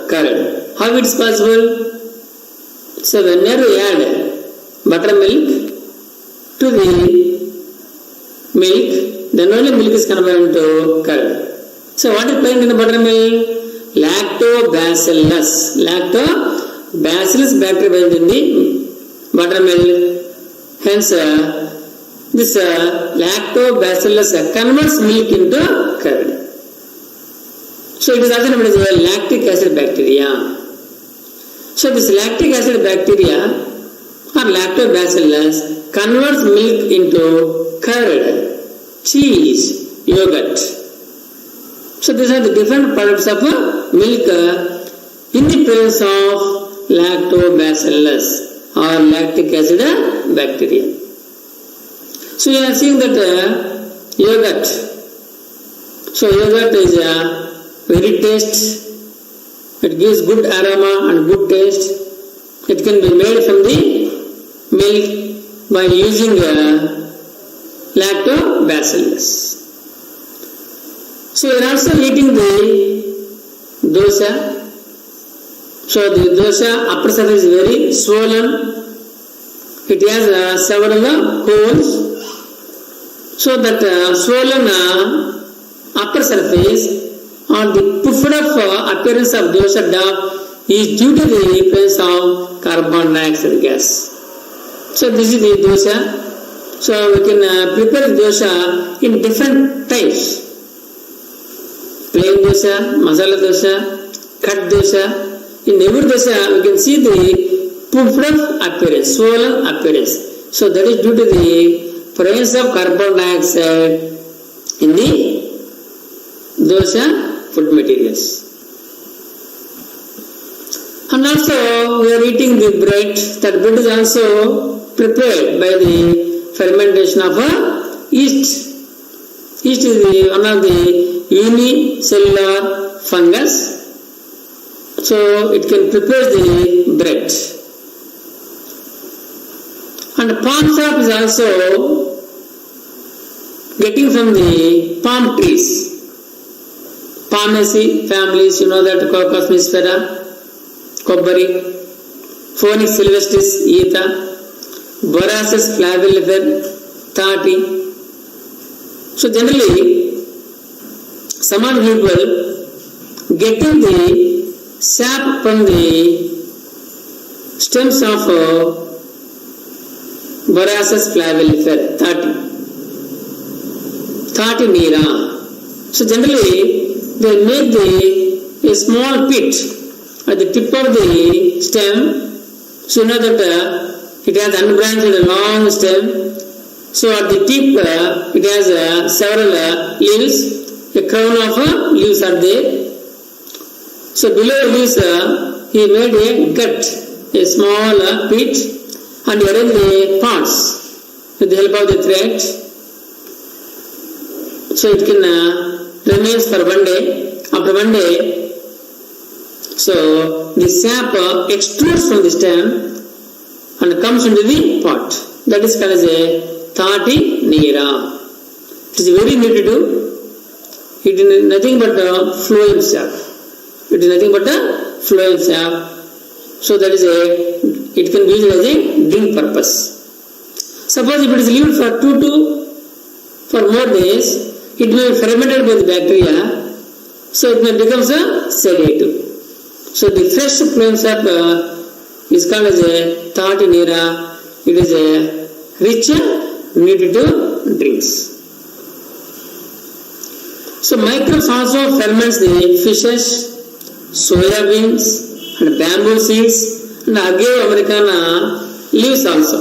curd. How it is possible? So whenever we add buttermilk to the milk, then only milk is converted into curd. So what is present in the buttermilk? Lactobacillus. Lactobacillus bacteria present in the buttermilk. Hence, this lactobacillus converts milk into curd. So it is also known as lactic acid bacteria. So this lactic acid bacteria or lactobacillus converts milk into curd, cheese, yogurt. So these are the different products of milk in the presence of lactobacillus or lactic acid bacteria. So you are seeing that yogurt. So yogurt is very taste. It gives good aroma and good taste. It can be made from the milk by using lactobacillus. So you are also eating the dosa. So the dosa upper surface is very swollen. It has several holes. So that swollen upper surface or the puffed up appearance of dosa dough is due to the presence of carbon dioxide gas. So this is the dosa. So we can prepare dosa in different types. Plain dosa, masala dosa, cut dosa. In every dosa we can see the puffed up appearance, swollen appearance. So that is due to the presence of carbon dioxide in the dosa food materials. And also we are eating the bread. That bread is also prepared by the fermentation of yeast. Yeast is one of the unicellular fungus. So it can prepare the bread. And palm sap is also getting from the palm trees. Palmaceae families, you know that Cocos nispera, Kobbari, Phoenix sylvestris, Etha, Borassus flavivifer, Thati. So generally, some of people getting the sap from the stems of Borassus flavivifer, Thati Nira. So generally, they make a small pit at the tip of the stem. So you know that it has unbranched long stem. So at the tip it has several leaves. A crown of leaves are there. So below the leaves he made a gut, a small pit, and he arranged the parts with the help of the thread. So it can remains for one day. After one day, so the sap extrudes from the stem and comes into the pot. That is called as a Thati Nira. It is very neat to do. It is nothing but flowing sap. It is nothing but flowing sap. So that is it can be used as a drink purpose. Suppose if it is left for 2 to 4 more days, it may be fermented by the bacteria, so it may become a sedative. So the fresh flowing sap is called as a Thati Nira. It is a rich nutritive drinks. So microbes also ferments the fishes, soya beans, and bamboo seeds, and Agave americana leaves also.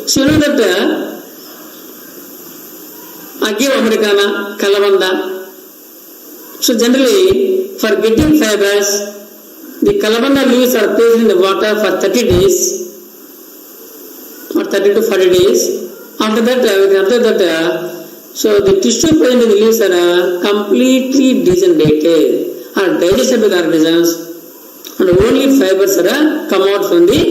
So you know that Agave americana, Kalavanda. So generally, for getting fibers, the Kalavanda leaves are placed in the water for 30 days or 30 to 40 days. After that, so the tissue present in the leaves are completely degenerated or digested by the organisms, and only fibers are come out from the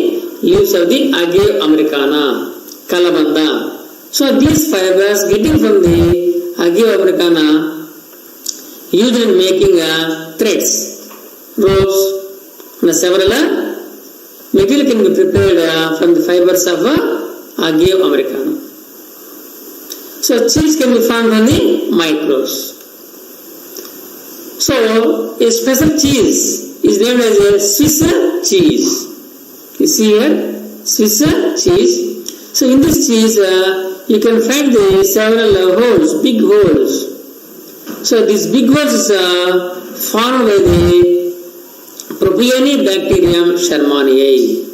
leaves of the Agave americana, Kalavanda. So these fibers getting from the Agave americana used in making threads, ropes, and several material can be prepared from the fibers of Agave americana. So cheese can be found from the microbes. So a special cheese is named as a Swiss cheese. You see here, Swiss cheese. So in this cheese, you can find the several holes, big holes. So these big holes are formed by the Propionibacterium shermanii.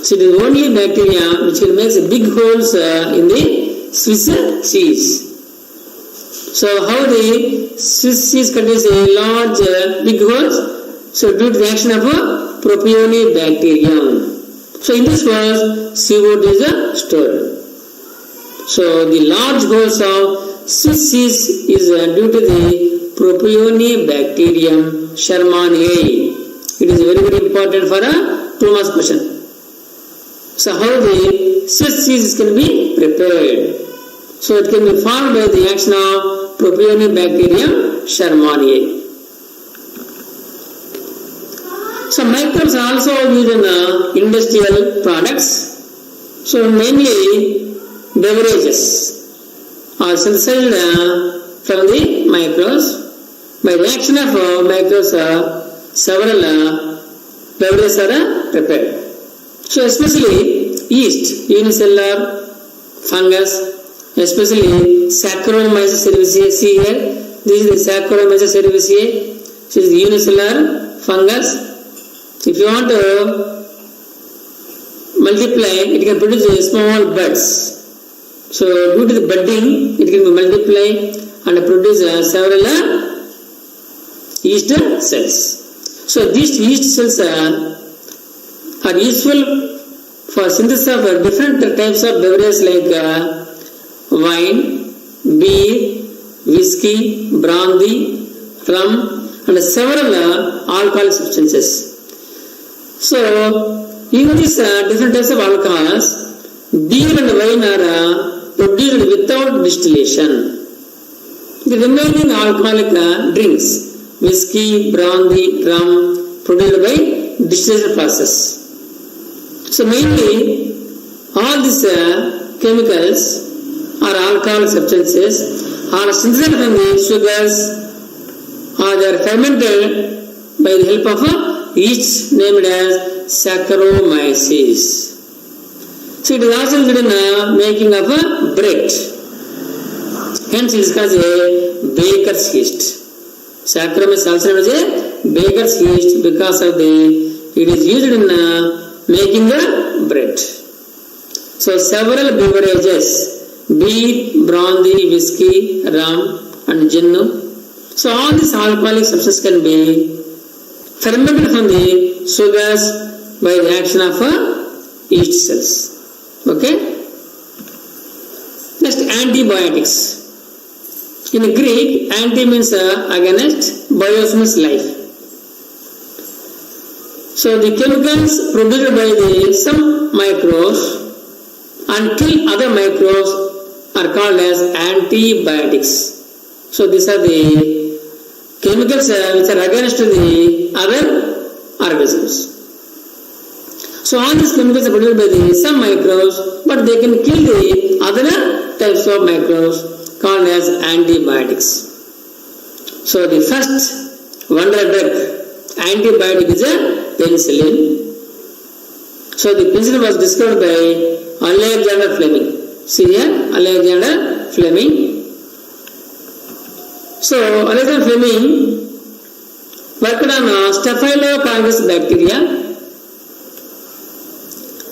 So it is only bacteria which can make big holes in the Swiss cheese. So how the Swiss cheese contains a large big holes? So due to the action of a Propionibacterium. So in this holes CO2 is stored. So the large holes of Swiss cheese is due to the Propionibacterium Shermaniae. It is very important for a 2 marks question. So how the Swiss cheese can be prepared? So it can be formed by the action of Propionibacterium Shermaniae. So microbes are also used in industrial products. So mainly beverages are synthesized from the microbes. By the action of microbes, several beverages are prepared. So especially yeast, unicellular fungus, especially Saccharomyces cerevisiae. See here, this is the Saccharomyces cerevisiae. This is the unicellular fungus. If you want to multiply, it can produce small buds. So due to the budding, it can multiply and produce several yeast cells. So these yeast cells are useful for synthesis of different types of beverages like wine, beer, whiskey, brandy, rum, and several alcoholic substances. So even these different types of alcohols, beer and wine are produced without distillation. The remaining alcoholic drinks, whiskey, brandy, rum, produced by distillation process. So mainly all these chemicals or alcoholic substances are synthesized from the sugars or they are fermented by the help of yeast named as Saccharomyces. So it is also used in making of bread. Hence it is called a baker's yeast. Saccharomyces also known as a baker's yeast because of it is used in making the bread. So several beverages, beer, brandy, whiskey, rum and gin. So all these alcoholic substances can be fermented from the sugars by the action of yeast cells. Okay. Next, antibiotics. In Greek, anti means against, bios means life. So the chemicals produced by some microbes and kill other microbes are called as antibiotics. So these are the chemicals which are against the other organisms. So all these chemicals are produced by some microbes, but they can kill the other types of microbes called as antibiotics. So the first wonder drug antibiotic is a penicillin. So the penicillin was discovered by Alexander Fleming. See here, Alexander Fleming. So Alexander Fleming worked on Staphylococcus bacteria.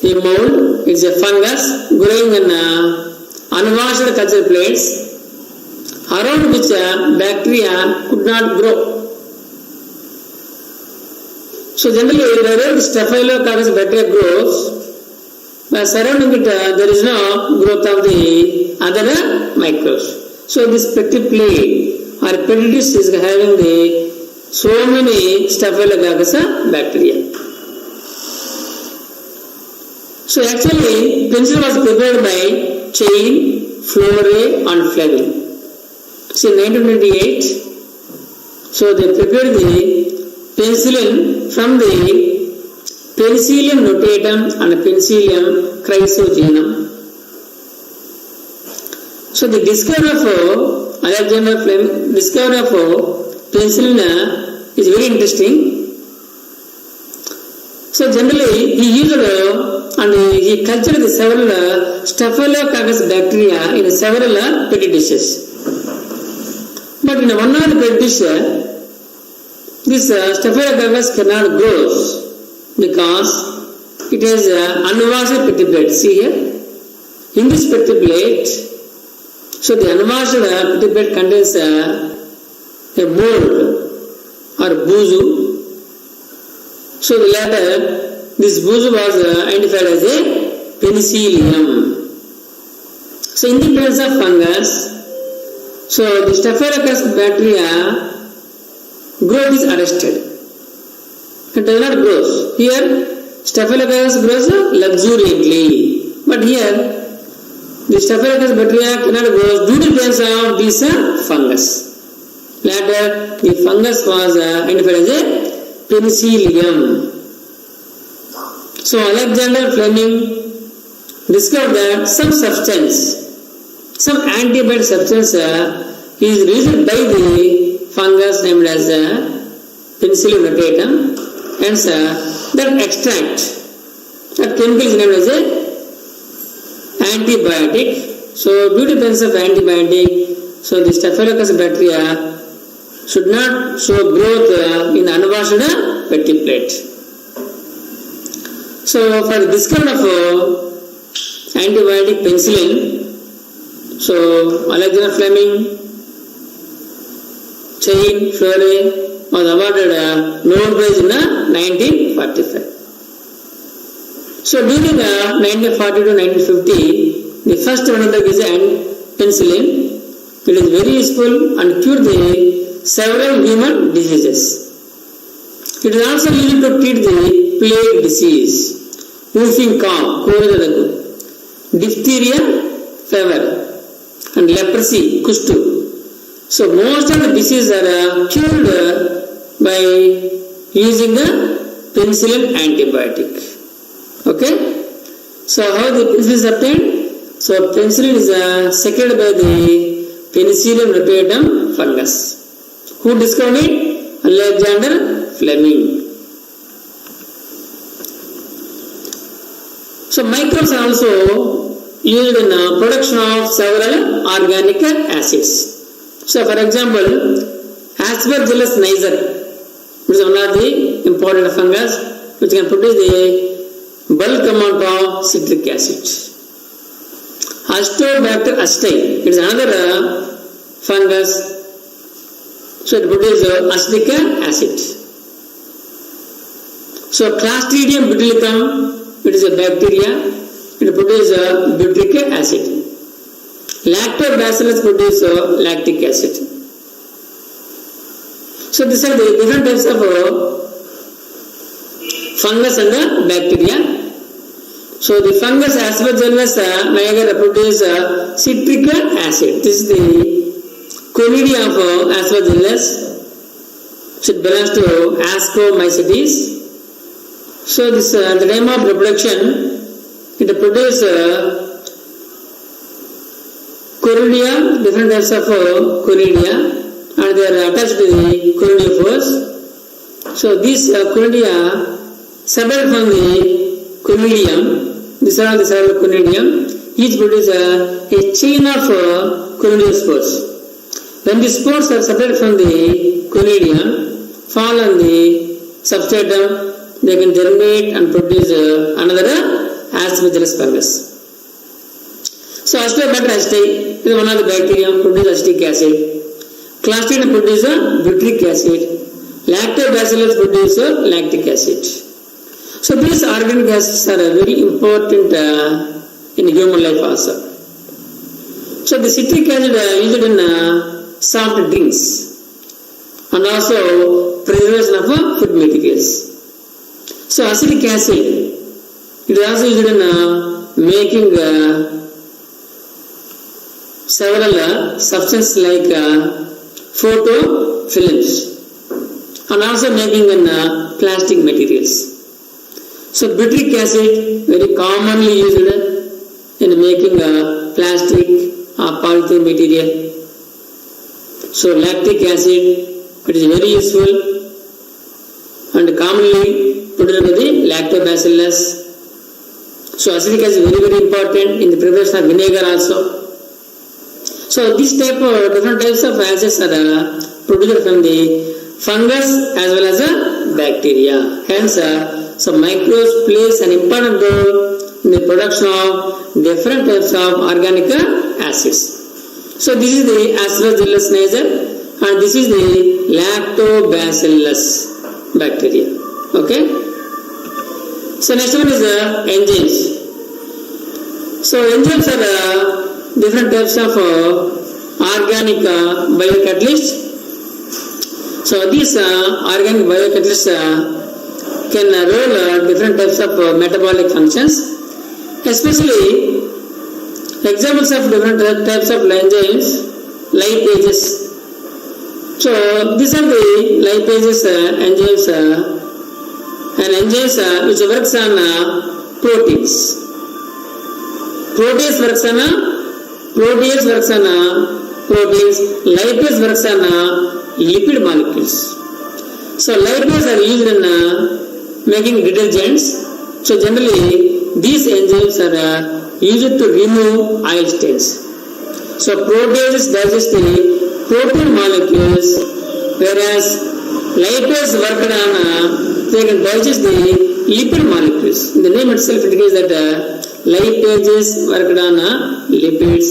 A mold is a fungus growing in unwashed culture plates around which bacteria could not grow. So generally wherever the Staphylococcus bacteria grows, by surrounding it there is no growth of the other microbes. So this petty plate or petty dish is having so many Staphylococcus bacteria. So actually penicillin was prepared by Chain, Flore and Fleming. So in 1928, so they prepared the penicillin from the Penicillium notatum and Penicillium chrysogenum. So the discovery of Alexander Fleming, discovery of penicillin is very interesting. So generally he used and he cultured the several Staphylococcus bacteria in several petri dishes. But in one of the petri dish, this Staphylococcus cannot grow because it has unwashed petri plate. See here, in this petri plate, So the unwashed pretty plate contains a mold or boozu. So later this boozu was identified as a penicillium. So in the presence of fungus, so the Staphylococcus bacteria growth is arrested. It does not grow. Here Staphylococcus grows luxuriantly, but here the Staphylococcus bacteria cannot grow due to the presence of this fungus. Later, the fungus was identified as a penicillium. So Alexander Fleming discovered that some antibiotic substance is released by the fungus named as Penicillium notatum, and that extract, that chemical is named as a antibiotic. So due to the presence of antibiotic, so the Staphylococcus bacteria should not show growth in unwashed petri plate. So for the discovery of antibiotic penicillin, so Alexander Fleming, Chain, Fleury was awarded Nobel Prize in 1945. So during 1940 to 1950, the first one of the is penicillin. It is very useful and cure the several human diseases. It is also used to treat the plague disease, whooping cough, diphtheria, fever, and leprosy, kushtu. So most of the diseases are cured by using the penicillin antibiotic. Okay? So how the penicillin is obtained? So penicillin is secreted by the Penicillium notatum fungus. Who discovered it? Alexander Fleming. So microbes are also used in production of several organic acids. So for example, Aspergillus niger, which is one of the important fungus which can produce the bulk amount of citric acid. Astobacter aceti, it is another fungus. So it produces acetic acid. So Clostridium botulism, it is a bacteria. It produces butyric acid. Lactobacillus produces lactic acid. So these are the different types of fungus and the bacteria. So the fungus Aspergillus niger produces citric acid. This is the Conidia of Aspergillus. So it belongs to Ascomycetes. So this the time of reproduction, it produces conidia, different types of conidia, and they are attached to the conidiophores. So these conidia separate from the conidium. These are the several conidium. Each produces a chain of conidiospores. When the spores are separated from the conidium, fall on the substratum, they can germinate and produce another Aspergillus fungus. So Astobacter aceti is one of the bacteria produces acetic acid. Clostridium produces butyric acid. Lactobacillus produces lactic acid. So these organic acids are very important in human life also. So the citric acid is used in soft drinks and also preservation of food materials. So acetic acid, it is also used in making several substances like photofilms and also making in plastic materials. So butyric acid very commonly used in making plastic or polythene material. So lactic acid, it is very useful and commonly produced by the lactobacillus. So acetic acid is very, very important in the preparation of vinegar also. So this type of different types of acids are produced from the fungus as well as bacteria. Hence, so microbes plays an important role in the production of different types of organic acids. So this is the Aspergillus niger and this is the Lactobacillus bacteria. Okay. So next one is enzymes. So enzymes are different types of organic biocatalysts. So these organic biocatalysts can roll different types of metabolic functions, especially examples of different types of enzymes, lipases. So these are the lipases enzymes and enzymes which works on proteins. Protease works on protease works on proteins. Lipase works on lipid molecules. So lipase are used in making detergents. So generally these enzymes are used to remove oil stains. So proteases digest the protein molecules, whereas lipase work on they can digest the lipid molecules. The name itself indicates that lipases work on lipids,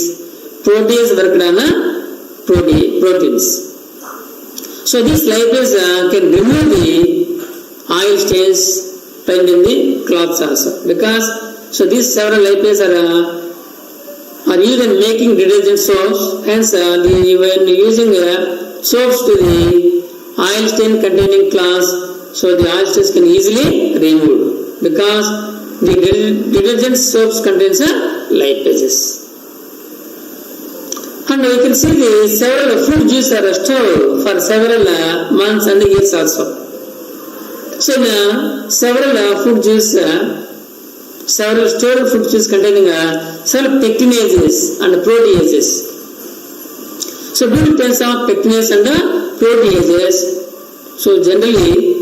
protease work on proteins. So this lipase can remove the oil stains found in the cloths also, because so these several lipases are used in making detergent soaps. Hence, when using soaps to the oil stain containing cloths, so the oil stains can easily removed because the detergent soaps contains lipases. And you can see the several fruit juice are stored for several months and years also. So in several fruit juice, several stored fruit juice containing several pectinases and proteases. So different types of pectinase and proteases. So generally,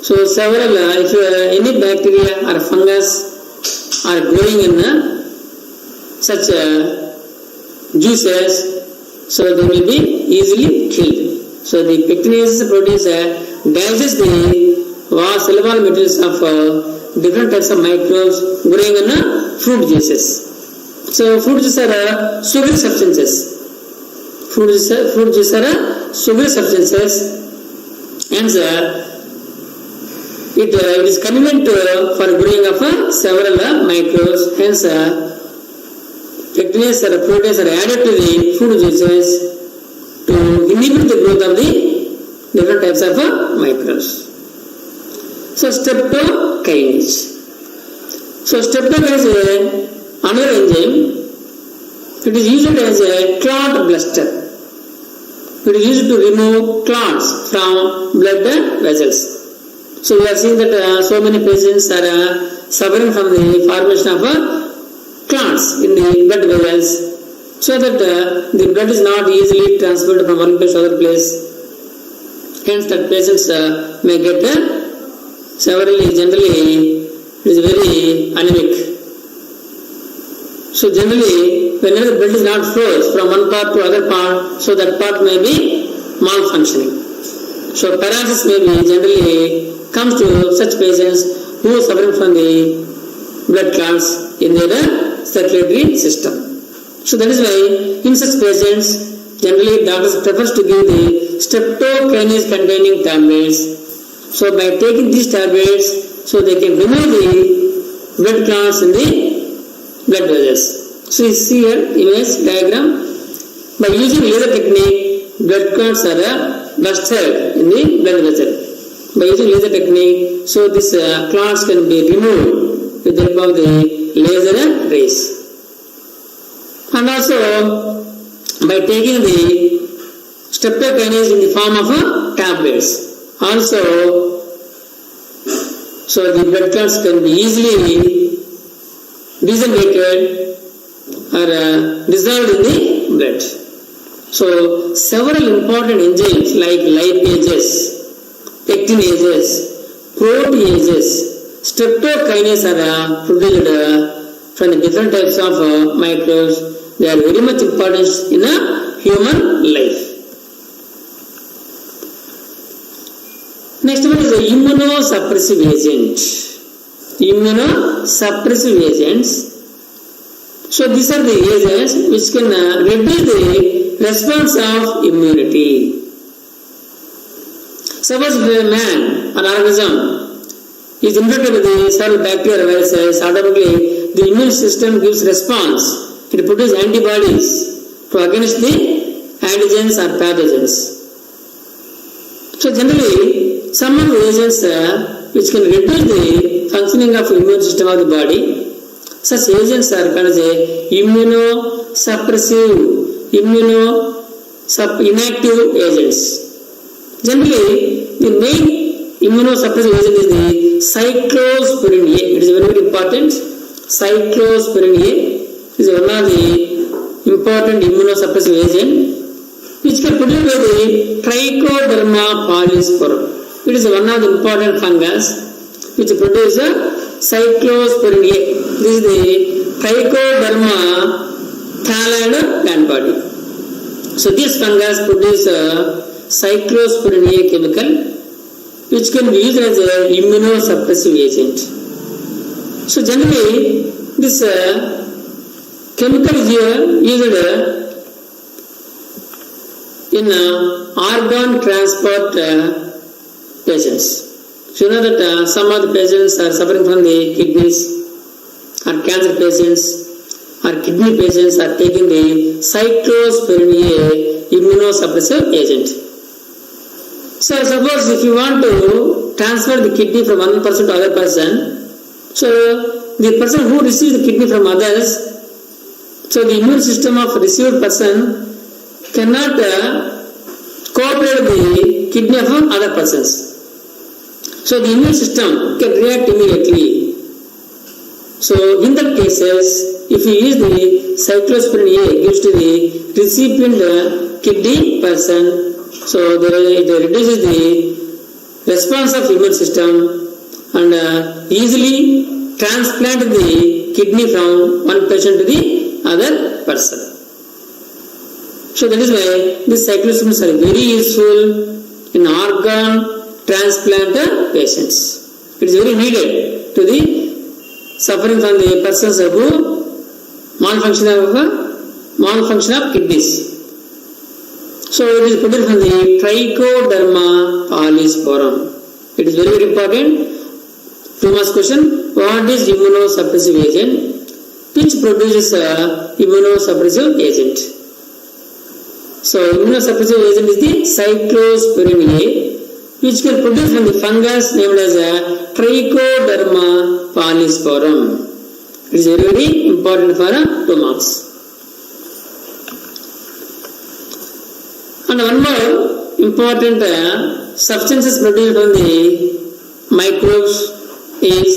so several if any bacteria or fungus are growing in such juices, so they will be easily killed. So the pectinases proteins digest the soluble materials of different types of microbes growing in fruit juices. So fruit juices are sugary substances. Fruit juices are sugary substances, and it is convenient for growing of several microbes. Hence, pectinase or protease are added to the fruit juices to inhibit the growth of the different types of microbes. So streptokinase. So streptokinase is another enzyme. It is used as a clot buster. It is used to remove clots from blood vessels. So we have seen that so many patients are suffering from the formation of clots in the blood vessels, so that the blood is not easily transferred from one place to other place. Hence, that patients may get severely, generally, it is very anemic. So generally, whenever the blood is not flows from one part to other part, so that part may be malfunctioning. So paralysis may be generally comes to such patients who are suffering from the blood clots in their circulatory system. So that is why in such patients, generally doctors prefers to give the streptokinase containing tablets. So by taking these tablets, so they can remove the blood clots in the blood vessels. So you see here image diagram. By using laser technique, blood clots are busted in the blood vessel. By using laser technique, so this clots can be removed with the help of the laser rays. And also by taking the streptokinase in the form of tablets, also so the blood clots can be easily degenerated or dissolved in the blood. So several important enzymes like lipases, pectinases, proteases, streptokinase are produced from the different types of microbes. They are very much important in a human life. Next one is the immunosuppressive agent. Immunosuppressive agents. So these are the agents which can reduce the response of immunity. Suppose if a man, an organism, is infected with the several bacteria or viruses, automatically the immune system gives response. It produces antibodies to against the antigens or pathogens. So generally, some of the agents which can reduce the functioning of immune system of the body, such agents are called as immunosuppressive, inactive agents. Generally, the main immunosuppressive agent is the cyclosporin A. It is very, very important. Cyclosporin A is one of the important immunosuppressive agent which can produce by the Trichoderma polysporum. It is one of the important fungus which produces cyclosporin A. This is the Trichoderma thalloid plant body. So this fungus produces cyclosporin A chemical which can be used as an immunosuppressive agent. So generally this chemical is used in organ transport patients. So you know that some of the patients are suffering from the kidneys, or cancer patients, or kidney patients are taking the cyclosporin A immunosuppressive agent. So suppose if you want to transfer the kidney from one person to other person, so the person who receives the kidney from others, so the immune system of received person cannot cooperate the kidney of other persons. So the immune system can react immediately. So in that cases, if you use the cyclosporin A gives to the recipient kidney person, so it reduces the response of immune system and easily transplant the kidney from one patient to the other person. So that is why these cyclosporins are very useful in organ transplant patients. It is very needed to the suffering from the persons who malfunction of kidneys. So it is produced from the Trichoderma polysporum. It is very, very important. 2 marks question: what is immunosuppressive agent? Which produces immunosuppressive agent? So immunosuppressive agent is the cyclosporin A, which can produce from the fungus named as Trichoderma polysporum. It is very, very important for 2 marks. And one more important substances produced from the microbes is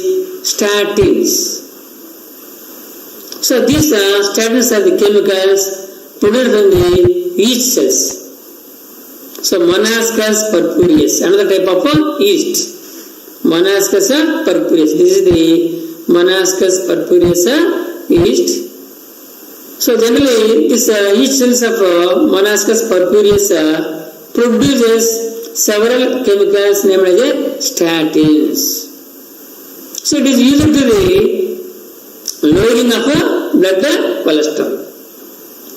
statins. So these statins are the chemicals produced from the yeast cells. So Monascus purpureus, another type of yeast. Monascus purpureus. This is the Monascus purpureus yeast. So generally, this yeast cells of Monascus purpureus produces several chemicals named as statins. So it is used to the lowering of blood cholesterol.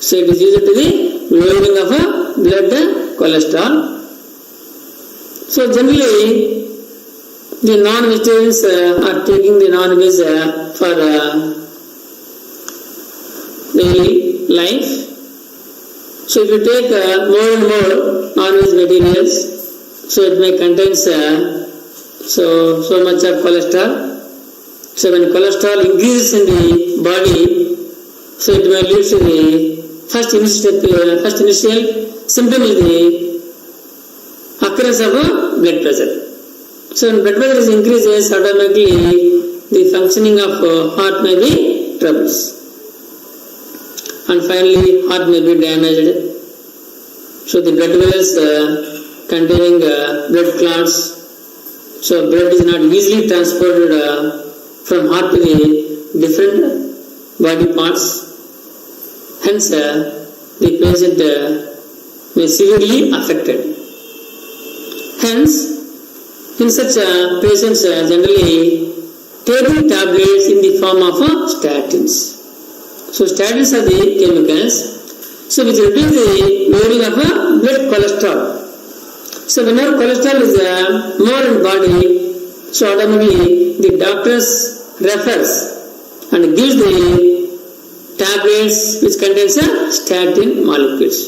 So it is used to the lowering of blood cholesterol. So generally, the non-vegetarians are taking the non-veg for daily life. So if you take more and more non-veg materials, so it may contain so much of cholesterol. So when cholesterol increases in the body, so it may lead to the first initial symptom is the occurrence of blood pressure. So when blood pressure is increases, automatically the functioning of heart may be troubles. And finally, heart may be damaged. So the blood vessels containing blood clots. So blood is not easily transported from heart to the different body parts. Hence, the patient may severely affected. Hence, in such patients generally taking tablets in the form of statins. So statins are the chemicals. So which reduce the loading of a blood cholesterol. So whenever cholesterol is more in body, so automatically the doctors refers and gives the tablets which contains a statin molecules.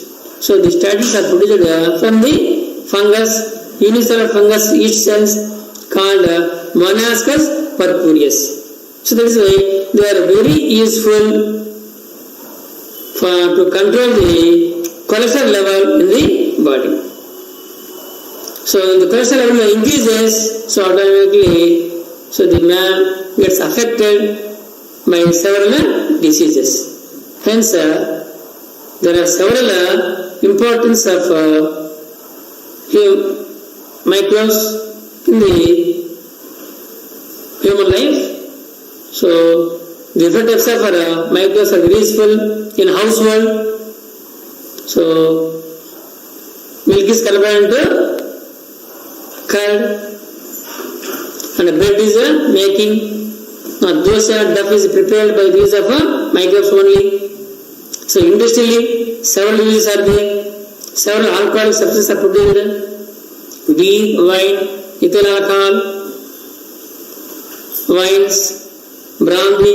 So the statins are produced from the fungus, unicellular fungus yeast cells called Monascus purpureus. So that is why they are very useful to control the cholesterol level in the body. So if the cholesterol level increases, so automatically, so the man gets affected by several diseases. Hence, there are several importance of microbes in the human life. So different types of microbes are very useful in household. So milk is converted into curd and bread is making. Dosa duff is prepared by the use of microbes only. So industrially several uses are there. Several alcoholic substances are produced. Beer, wine, ethyl alcohol, wines, brandy,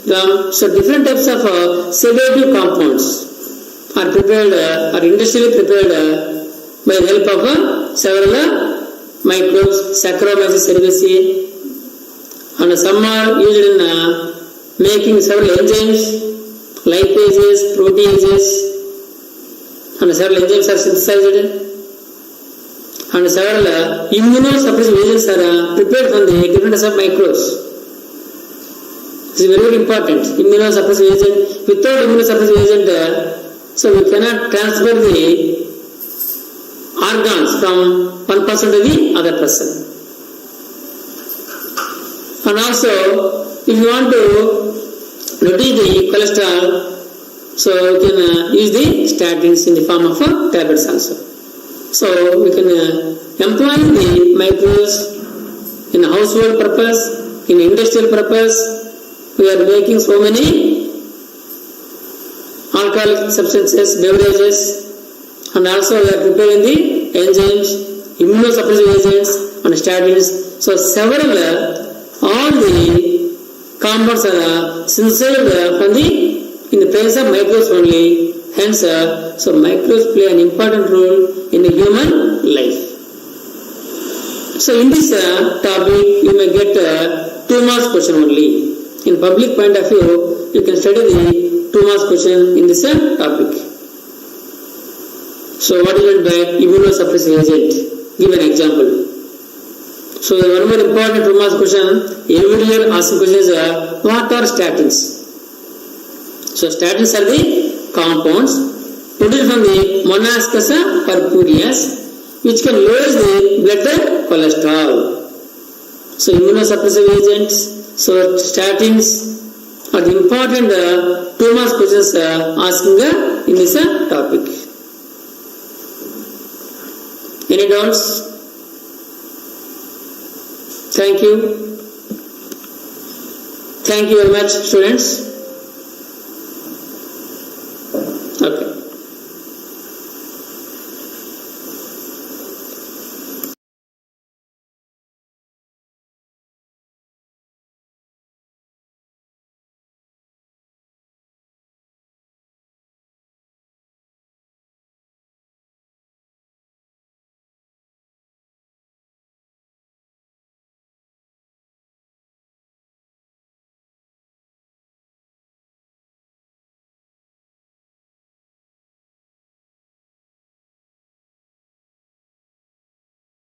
rum. So different types of sedative compounds are prepared, are industrially prepared by the help of several microbes, Saccharomyces cerevisiae, and some are used in making several enzymes, lipases, proteases, and several enzymes are synthesized, and several immunosuppressive agents are prepared from the different types of microbes. This is very important. Immunosuppressive agent. Without immunosuppressive agent, so we cannot transfer the organs from one person to the other person. And also, if you want to reduce the cholesterol, so we can use the statins in the form of tablets also. So we can employ the microbes in household purpose, in industrial purpose. We are making so many alcoholic substances, beverages, and also we are preparing the enzymes, immunosuppressive agents, and statins. So several all the compounds are synthesized from in the presence of microbes only. Hence, so microbes play an important role in the human life. So in this topic, you may get 2 marks question only. In public point of view, you can study the 2 marks question in this topic. So what is meant by immunosuppressive agent? Give an example. So one more important 2 marks question, every year asking question is what are statins? So statins are the compounds produced from the Monascus purpureus, which can lower the blood cholesterol. So immunosuppressive agents, so statins are the important 2 marks questions asking in this topic. Any doubts? Thank you. Thank you very much, students.